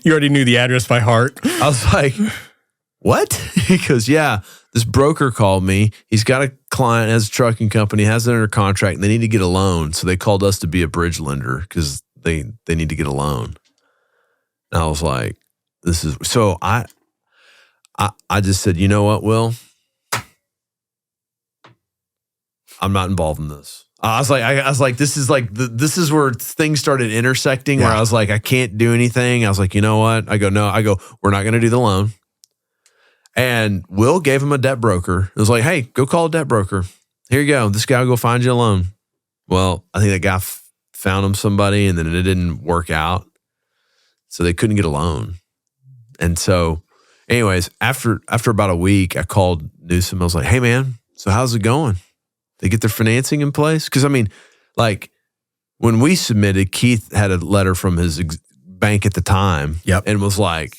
"You already knew the address by heart." I was like, "What?" He goes, "Yeah, this broker called me. He's got a client, has a trucking company, has it under contract, and they need to get a loan. So they called us to be a bridge lender because they need to get a loan." And I was like, "This is..." So I just said, "You know what, Will? I'm not involved in this." I was like, this is where things started intersecting. Where I was like, I can't do anything. I was like, "You know what?" I go, "We're not going to do the loan." And Will gave him a debt broker. It was like, "Hey, go call a debt broker. Here you go. This guy will go find you a loan." Well, I think that guy found him somebody, and then it didn't work out. So they couldn't get a loan. And so anyways, after about a week, I called Newsom. I was like, "Hey, man, so how's it going? They get their financing in place?" Because, I mean, like, when we submitted, Keith had a letter from his bank at the time and was like,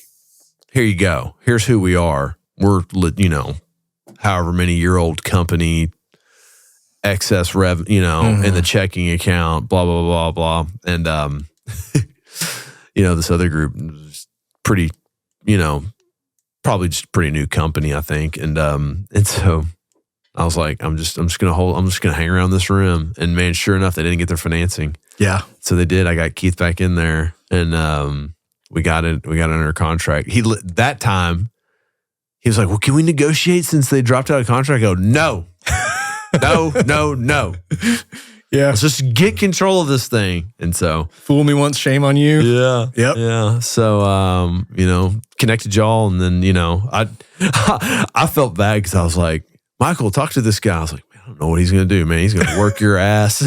"Here you go. Here's who we are. We're, however many year old company, excess in the checking account, blah, blah, blah, blah." And, this other group was pretty, probably just a pretty new company, I think. And so I was like, I'm just going to hang around this room. And man, sure enough, they didn't get their financing. Yeah. So they did. I got Keith back in there, and we got it under contract. That time, he was like, "Well, can we negotiate since they dropped out of contract?" I go, "No, no. Yeah. Let's just get control of this thing." And so, fool me once, shame on you. Yeah. Yep. Yeah. So, connected y'all. And then, I felt bad because I was like, Michael, talk to this guy. I was like, man, I don't know what he's going to do, man. He's going to work your ass.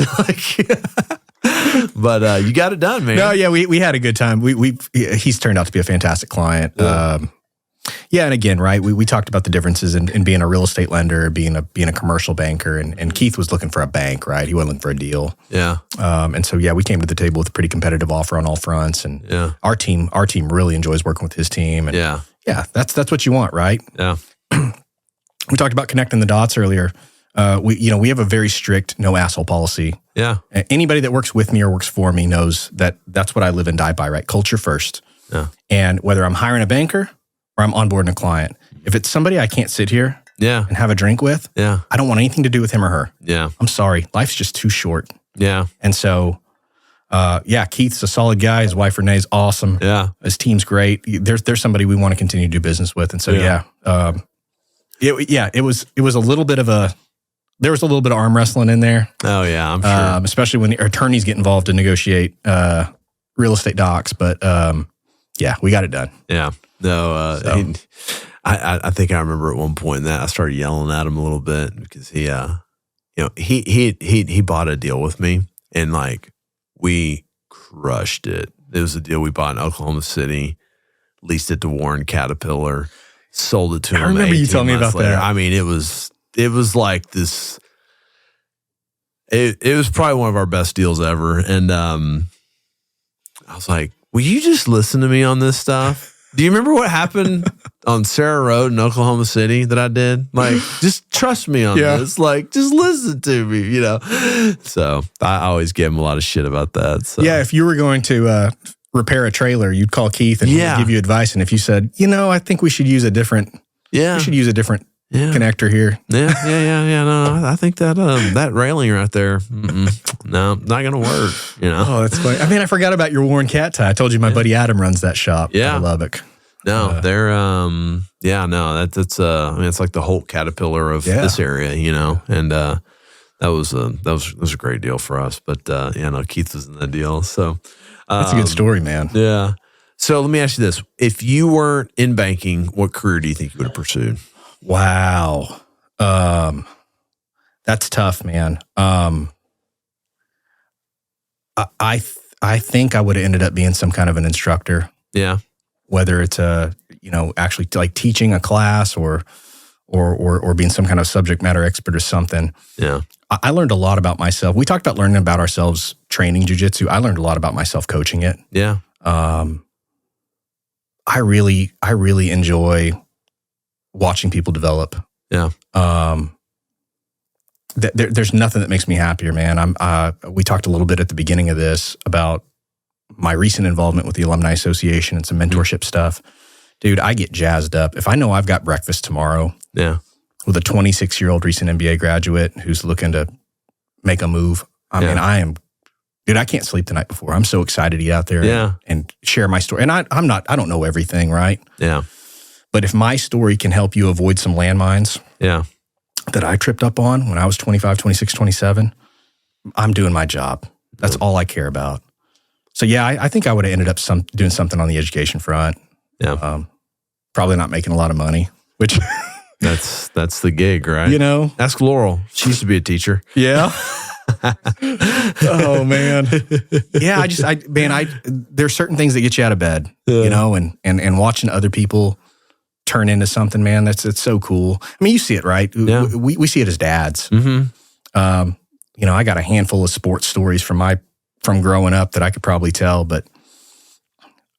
But you got it done, man. No, yeah, we had a good time. He's turned out to be a fantastic client. Yeah, and again, right, we talked about the differences in being a real estate lender, being a commercial banker, and Keith was looking for a bank, right? He wasn't looking for a deal. Yeah. And so, yeah, we came to the table with a pretty competitive offer on all fronts, and our team really enjoys working with his team. And yeah, that's what you want, right? Yeah. We talked about connecting the dots earlier. We have a very strict no asshole policy. Yeah. Anybody that works with me or works for me knows that that's what I live and die by, right? Culture first. Yeah. And whether I'm hiring a banker or I'm onboarding a client, if it's somebody I can't sit here and have a drink with, I don't want anything to do with him or her. Yeah. I'm sorry. Life's just too short. Yeah. And so, Keith's a solid guy. His wife Renee's awesome. Yeah. His team's great. There's somebody we want to continue to do business with. And so, it was a little bit of there was a little bit of arm wrestling in there. Oh yeah, I'm sure. Especially when the attorneys get involved to negotiate real estate docs. But we got it done. Yeah. No, I think I remember at one point that I started yelling at him a little bit because he bought a deal with me and like we crushed it. It was a deal we bought in Oklahoma City, leased it to Warren Caterpillar, sold it to him. I remember you telling me about that. I mean, it was like this. It was probably one of our best deals ever, and I was like, "Will you just listen to me on this stuff?" Do you remember what happened on Sarah Road in Oklahoma City that I did? Like, just trust me on this. Like, just listen to me, you know? So I always gave him a lot of shit about that. So. Yeah, if you were going to repair a trailer, you'd call Keith and he would give you advice. And if you said, I think we should use a different connector here. No, I think that railing right there, no, not going to work, Oh, that's funny. I mean, I forgot about your Warren cat tie. I told you my buddy Adam runs that shop out of Lubbock. No, they're, that's it's like the Holt Caterpillar of this area, and that was a great deal for us. But, Keith was in that deal. So that's a good story, man. Yeah. So let me ask you this. If you weren't in banking, what career do you think you would have pursued? Wow. That's tough, man. I think I would have ended up being some kind of an instructor. Yeah. Whether it's actually like teaching a class or being some kind of subject matter expert or something. Yeah. I learned a lot about myself. We talked about learning about ourselves training jiu-jitsu. I learned a lot about myself coaching it. Yeah. I really enjoy watching people develop. Yeah. There's nothing that makes me happier, man. We talked a little bit at the beginning of this about my recent involvement with the Alumni Association and some mentorship stuff. Dude, I get jazzed up. If I know I've got breakfast tomorrow with a 26-year-old recent MBA graduate who's looking to make a move, I can't sleep the night before. I'm so excited to get out there and share my story. And I don't know everything, right? Yeah. But if my story can help you avoid some landmines that I tripped up on when I was 25, 26, 27, I'm doing my job. That's all I care about. So I think I would have ended up doing something on the education front. Yeah. Probably not making a lot of money, which that's the gig, right? Ask Laurel. She used to be a teacher. Yeah. Oh man. Yeah. There's certain things that get you out of bed, and watching other people turn into something, man. It's so cool. I mean, you see it, right? Yeah. We see it as dads. Mm-hmm. I got a handful of sports stories from growing up that I could probably tell, but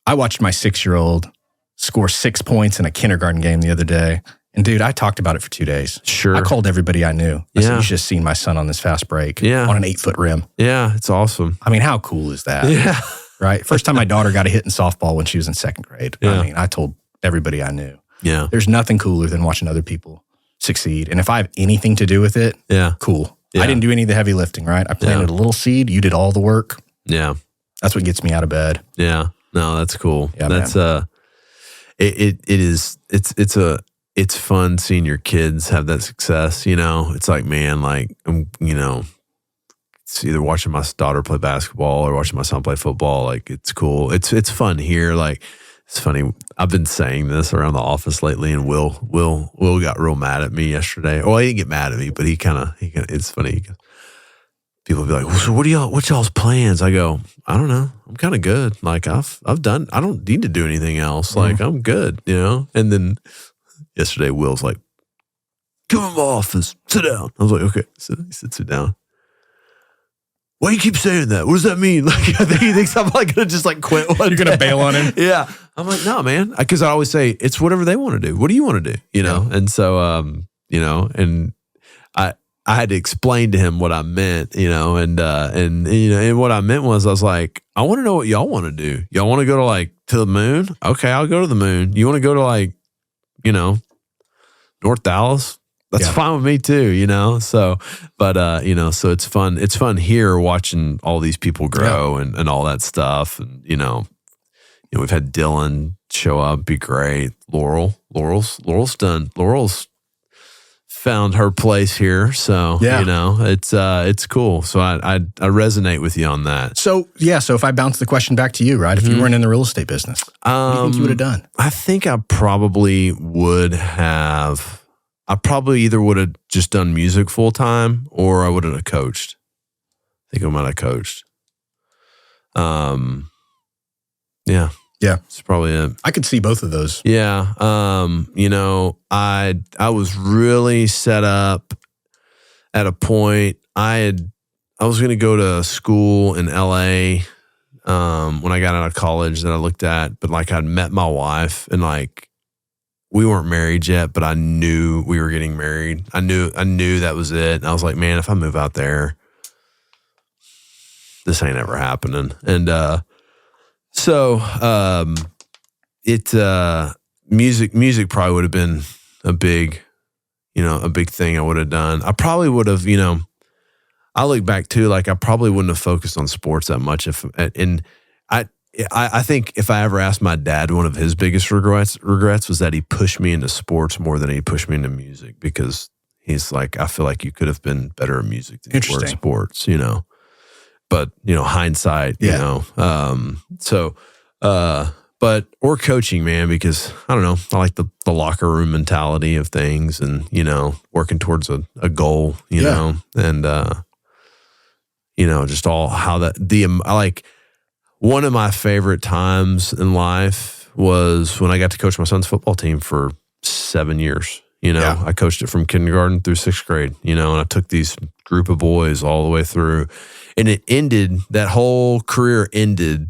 I watched my 6-year-old score 6 points in a kindergarten game the other day. And dude, I talked about it for 2 days. Sure. I called everybody I knew. I said, you should have seen my son on this fast break on an 8-foot rim. Yeah, it's awesome. I mean, how cool is that? Yeah. Right? First time my daughter got a hit in softball when she was in 2nd grade. Yeah. I mean, I told everybody I knew. Yeah. There's nothing cooler than watching other people succeed. And if I have anything to do with it, cool. Yeah. I didn't do any of the heavy lifting, right? I planted a little seed. You did all the work. Yeah. That's what gets me out of bed. Yeah. No, that's cool. Yeah, that's man. It's fun seeing your kids have that success, It's like, man, it's either watching my daughter play basketball or watching my son play football. Like, it's cool. It's fun here. Like, It's funny. I've been saying this around the office lately, and Will got real mad at me yesterday. Well, he didn't get mad at me, but he kind of. It's funny. People will be like, well, "So what's y'all's plans?" I go, "I don't know. I'm kind of good. Like I've done. I don't need to do anything else. Like I'm good, you know." And then yesterday, Will's like, "Come in my office. Sit down." I was like, "Okay." He said, "Sit down." Why you keep saying that? What does that mean? Like, I think he thinks I'm like gonna just like quit. You're gonna bail on him? Yeah. I'm like, no, man, because I always say it's whatever they want to do. What do you want to do? You know. And so, you know, and I had to explain to him what I meant, you know, and you know, and what I meant was I was like, I want to know what y'all want to do. Y'all want to go to the moon? Okay, I'll go to the moon. You want to go to like, you know, North Dallas? That's fine with me too, you know? So, but, you know, so it's fun. It's fun here watching all these people grow and all that stuff. And, you know, we've had Dylan show up, be great. Laurel's found her place here. So, you know, it's cool. So I resonate with you on that. So, so if I bounce the question back to you, right? If you weren't in the real estate business, what do you think you would have done? I think I probably would have... I probably either would have just done music full time or I would have coached. I think I might have coached. Yeah. It's probably it. I could see both of those. Yeah. You know, I was really set up at a point. I was going to go to school in LA when I got out of college that I looked at, but like I'd met my wife and like we weren't married yet, but I knew we were getting married. I knew that was it. And I was like, man, if I move out there, this ain't ever happening. And so music probably would have been a big thing I would have done. I probably would have, you know, I look back too, like I probably wouldn't have focused on sports that much I think if I ever asked my dad, one of his biggest regrets was that he pushed me into sports more than he pushed me into music, because he's like, I feel like you could have been better at music than you were at sports, you know. But, you know, hindsight, you know. Or coaching, man, because I don't know, I like the locker room mentality of things and, you know, working towards a goal, you know, and, you know, just all how one of my favorite times in life was when I got to coach my son's football team for 7 years. You know, I coached it from kindergarten through 6th grade, you know, and I took these group of boys all the way through. And that whole career ended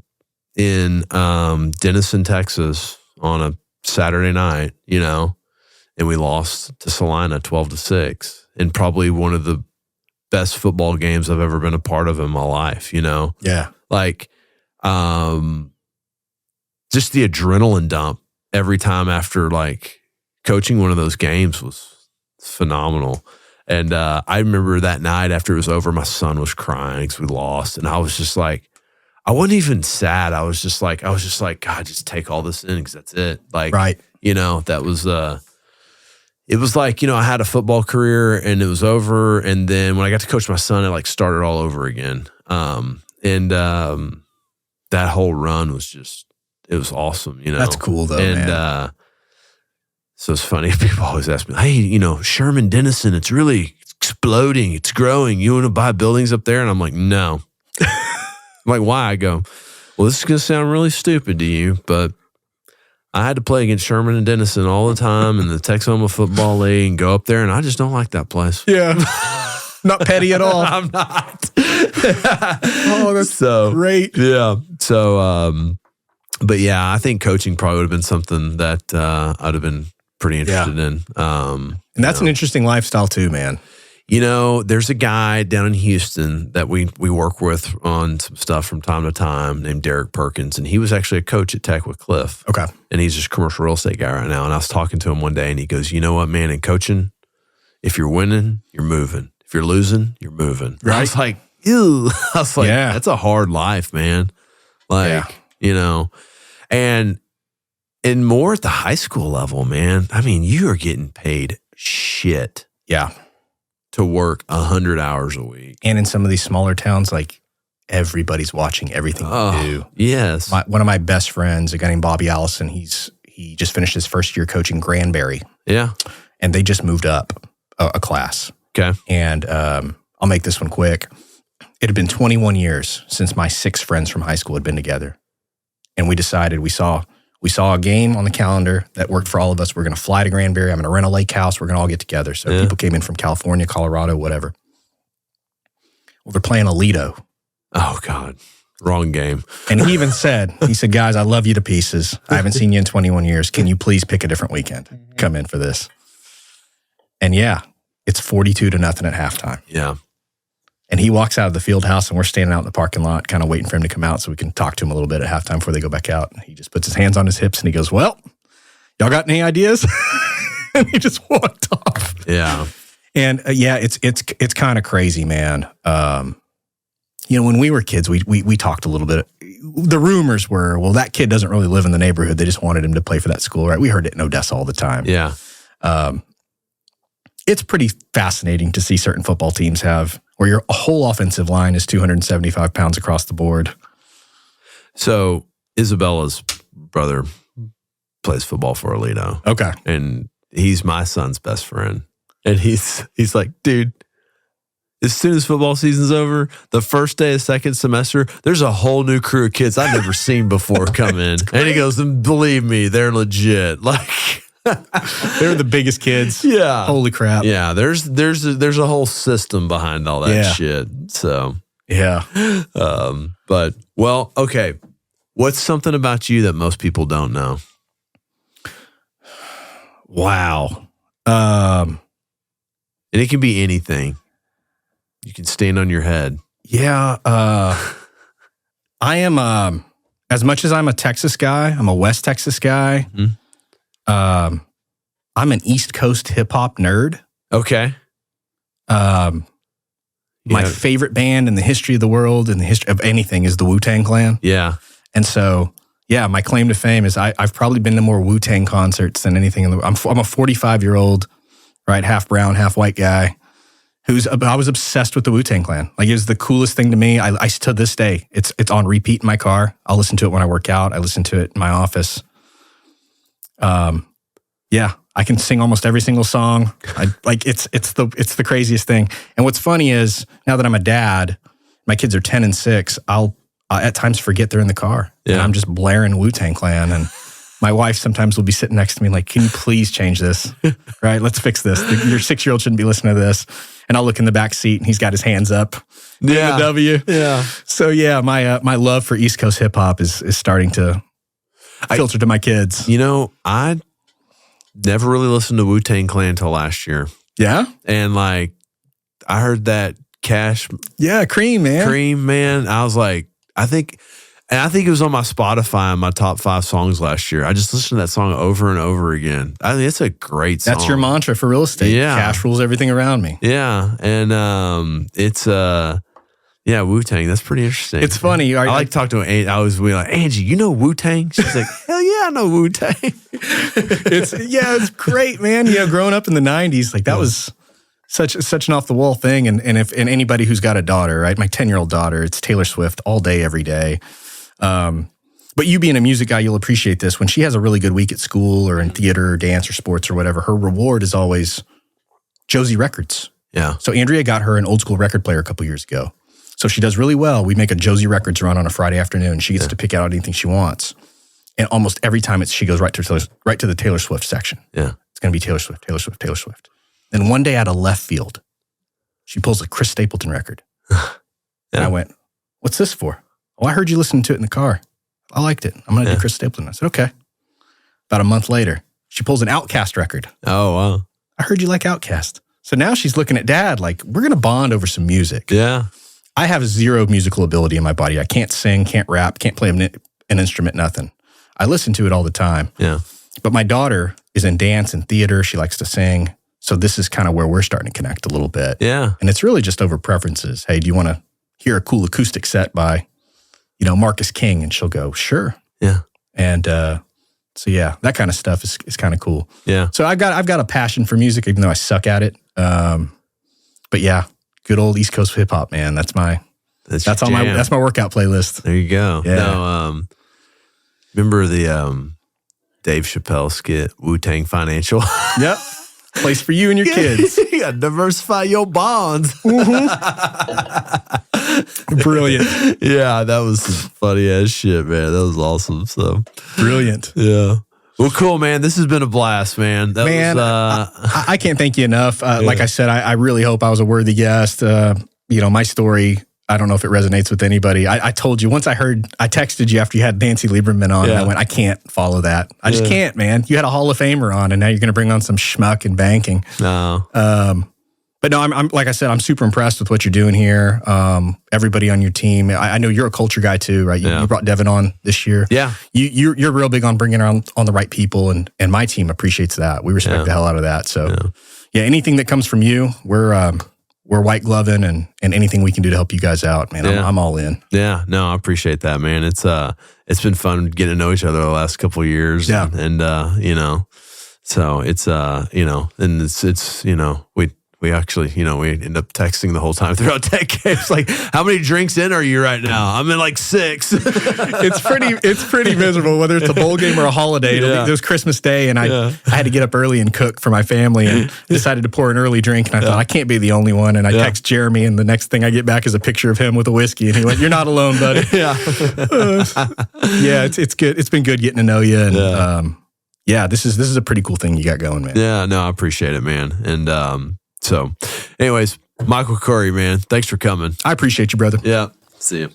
in Denison, Texas on a Saturday night, you know, and we lost to Salina 12-6, and probably one of the best football games I've ever been a part of in my life, you know? Yeah. Like, just the adrenaline dump every time after like coaching one of those games was phenomenal. And I remember that night after it was over, my son was crying because we lost, and I was just like, I wasn't even sad. I was just like, God, just take all this in because that's it. Like, right. You know, that was it was like, you know, I had a football career and it was over, and then when I got to coach my son, it like started all over again. That whole run was just, it was awesome, you know. That's cool though, man. So it's funny, people always ask me, hey, you know, Sherman Denison, it's really exploding, it's growing. You want to buy buildings up there? And I'm like, no. I'm like, why? I go, well, this is going to sound really stupid to you, but I had to play against Sherman and Denison all the time in the Texoma Football League and go up there, and I just don't like that place. Yeah. Not petty at all. I'm not. Oh, that's great. Yeah. So, but yeah, I think coaching probably would have been something that I'd have been pretty interested in. And that's an interesting lifestyle too, man. You know, there's a guy down in Houston that we work with on some stuff from time to time named Derek Perkins, and he was actually a coach at Tech with Cliff. Okay. And he's just a commercial real estate guy right now. And I was talking to him one day, and he goes, you know what, man, in coaching, if you're winning, you're moving. If you're losing, you're moving. Right. I was like, ew. I was like, that's a hard life, man. Like, you know, and more at the high school level, man. I mean, you are getting paid shit. Yeah. To work 100 hours a week. And in some of these smaller towns, like everybody's watching everything you do. Yes. One of my best friends, a guy named Bobby Allison, he just finished his first year coaching Granbury. Yeah. And they just moved up a class. Okay. And I'll make this one quick. It had been 21 years since my 6 friends from high school had been together. And we decided, we saw a game on the calendar that worked for all of us. We're going to fly to Granbury. I'm going to rent a lake house. We're going to all get together. So people came in from California, Colorado, whatever. Well, they're playing Alito. Oh, God. Wrong game. And he even said, guys, I love you to pieces. I haven't seen you in 21 years. Can you please pick a different weekend? Come in for this. And yeah, it's 42-0 at halftime. Yeah. And he walks out of the field house, and we're standing out in the parking lot kind of waiting for him to come out so we can talk to him a little bit at halftime before they go back out. And he just puts his hands on his hips and he goes, well, y'all got any ideas? And he just walked off. Yeah. And it's kind of crazy, man. When we were kids, we talked a little bit. The rumors were, well, that kid doesn't really live in the neighborhood. They just wanted him to play for that school, right? We heard it in Odessa all the time. Yeah. It's pretty fascinating to see certain football teams have where your whole offensive line is 275 pounds across the board. So Isabella's brother plays football for Alito. Okay. And he's my son's best friend. And he's like, dude, as soon as football season's over, the first day of second semester, there's a whole new crew of kids I've never seen before come in. And he goes, and believe me, they're legit. Like, they're the biggest kids. Yeah. Holy crap. Yeah. There's a whole system behind all that shit. So yeah. But well, okay. What's something about you that most people don't know? Wow. And it can be anything. You can stand on your head. Yeah. I am, as much as I'm a Texas guy, I'm a West Texas guy. Mm-hmm. I'm an East Coast hip hop nerd. Okay. My favorite band in the history of the world, in the history of anything, is the Wu-Tang Clan. Yeah. And so, yeah, my claim to fame is I've probably been to more Wu-Tang concerts than anything in the world. I'm a 45-year-old, right, half brown, half white guy I was obsessed with the Wu-Tang Clan. Like, it was the coolest thing to me. I to this day, it's on repeat in my car. I'll listen to it when I work out. I listen to it in my office. Yeah, I can sing almost every single song. It's the craziest thing. And what's funny is now that I'm a dad, my kids are 10 and 6. I'll at times forget they're in the car. Yeah. And I'm just blaring Wu-Tang Clan. And my wife sometimes will be sitting next to me like, can you please change this? Right? Let's fix this. Your 6-year-old shouldn't be listening to this. And I'll look in the back seat and he's got his hands up. Yeah. The W. Yeah. So yeah, my love for East Coast hip hop is starting to filter to my kids. You know, I never really listened to Wu-Tang Clan until last year. Yeah? And like, I heard that Cash. Yeah, Cream, man. I was like, I think it was on my Spotify in my top 5 songs last year. I just listened to that song over and over again. I think it's a great song. That's your mantra for real estate. Yeah. Cash rules everything around me. Yeah. And it's Wu-Tang. That's pretty interesting. It's funny. I like to talk to Angie. I was like, Angie, you know Wu-Tang? She's like, hell yeah, I know Wu-Tang. It's great, man. Growing up in the 90s, like that was such an off the wall thing. And anybody who's got a daughter, right? My 10-year-old daughter, it's Taylor Swift all day, every day. But you being a music guy, you'll appreciate this. When she has a really good week at school or in theater or dance or sports or whatever, her reward is always Josie Records. Yeah. So Andrea got her an old school record player a couple years ago. So she does really well. We make a Josie Records run on a Friday afternoon. She gets to pick out anything she wants. And almost every time she goes right to the Taylor Swift section. Yeah. It's going to be Taylor Swift. Then one day out of left field, she pulls a Chris Stapleton record. And I went, what's this for? Oh, I heard you listening to it in the car. I liked it. I'm going to do Chris Stapleton. I said, okay. About a month later, she pulls an Outkast record. Oh, wow. I heard you like Outkast. So now she's looking at Dad like, we're going to bond over some music. Yeah. I have zero musical ability in my body. I can't sing, can't rap, can't play an instrument, nothing. I listen to it all the time. Yeah. But my daughter is in dance and theater. She likes to sing. So this is kind of where we're starting to connect a little bit. Yeah. And it's really just over preferences. Hey, do you want to hear a cool acoustic set by, Marcus King? And she'll go, sure. Yeah. And so yeah, that kind of stuff is kind of cool. Yeah. So I've got a passion for music, even though I suck at it. But yeah, good old East Coast hip hop, man. That's my That's on that's my workout playlist. There you go. Yeah. No, remember the Dave Chappelle skit, Wu-Tang Financial? Yep. Place for you and your kids. You got to diversify your bonds. Brilliant. Yeah, that was some funny ass shit, man. That was awesome. So brilliant. Yeah. Well, cool, man. This has been a blast, man. I can't thank you enough. Like I said, I really hope I was a worthy guest. My story, I don't know if it resonates with anybody. I told you, once I texted you after you had Nancy Lieberman on, and I went, I can't follow that. I just can't, man. You had a Hall of Famer on, and now you're going to bring on some schmuck in banking. No. But no, I'm like I said, I'm super impressed with what you're doing here. Everybody on your team. I know you're a culture guy too, right? You brought Devin on this year. Yeah. You're real big on bringing on the right people, and my team appreciates that. We respect the hell out of that. So anything that comes from you, we're white gloving and anything we can do to help you guys out, man. I'm all in. Yeah, no, I appreciate that, man. It's been fun getting to know each other the last couple of years. Yeah. And so it's and it's we actually, we end up texting the whole time throughout tech games. Like, how many drinks in are you right now? I'm in like 6. It's pretty miserable, whether it's a bowl game or a holiday. It was Christmas Day, and I had to get up early and cook for my family, and decided to pour an early drink. And I thought, I can't be the only one. And I text Jeremy, and the next thing I get back is a picture of him with a whiskey. And he went, "You're not alone, buddy." It's good. It's been good getting to know you. And this is a pretty cool thing you got going, man. Yeah, no, I appreciate it, man. And so anyways, Michael Khoury, man, thanks for coming. I appreciate you, brother. Yeah. See you.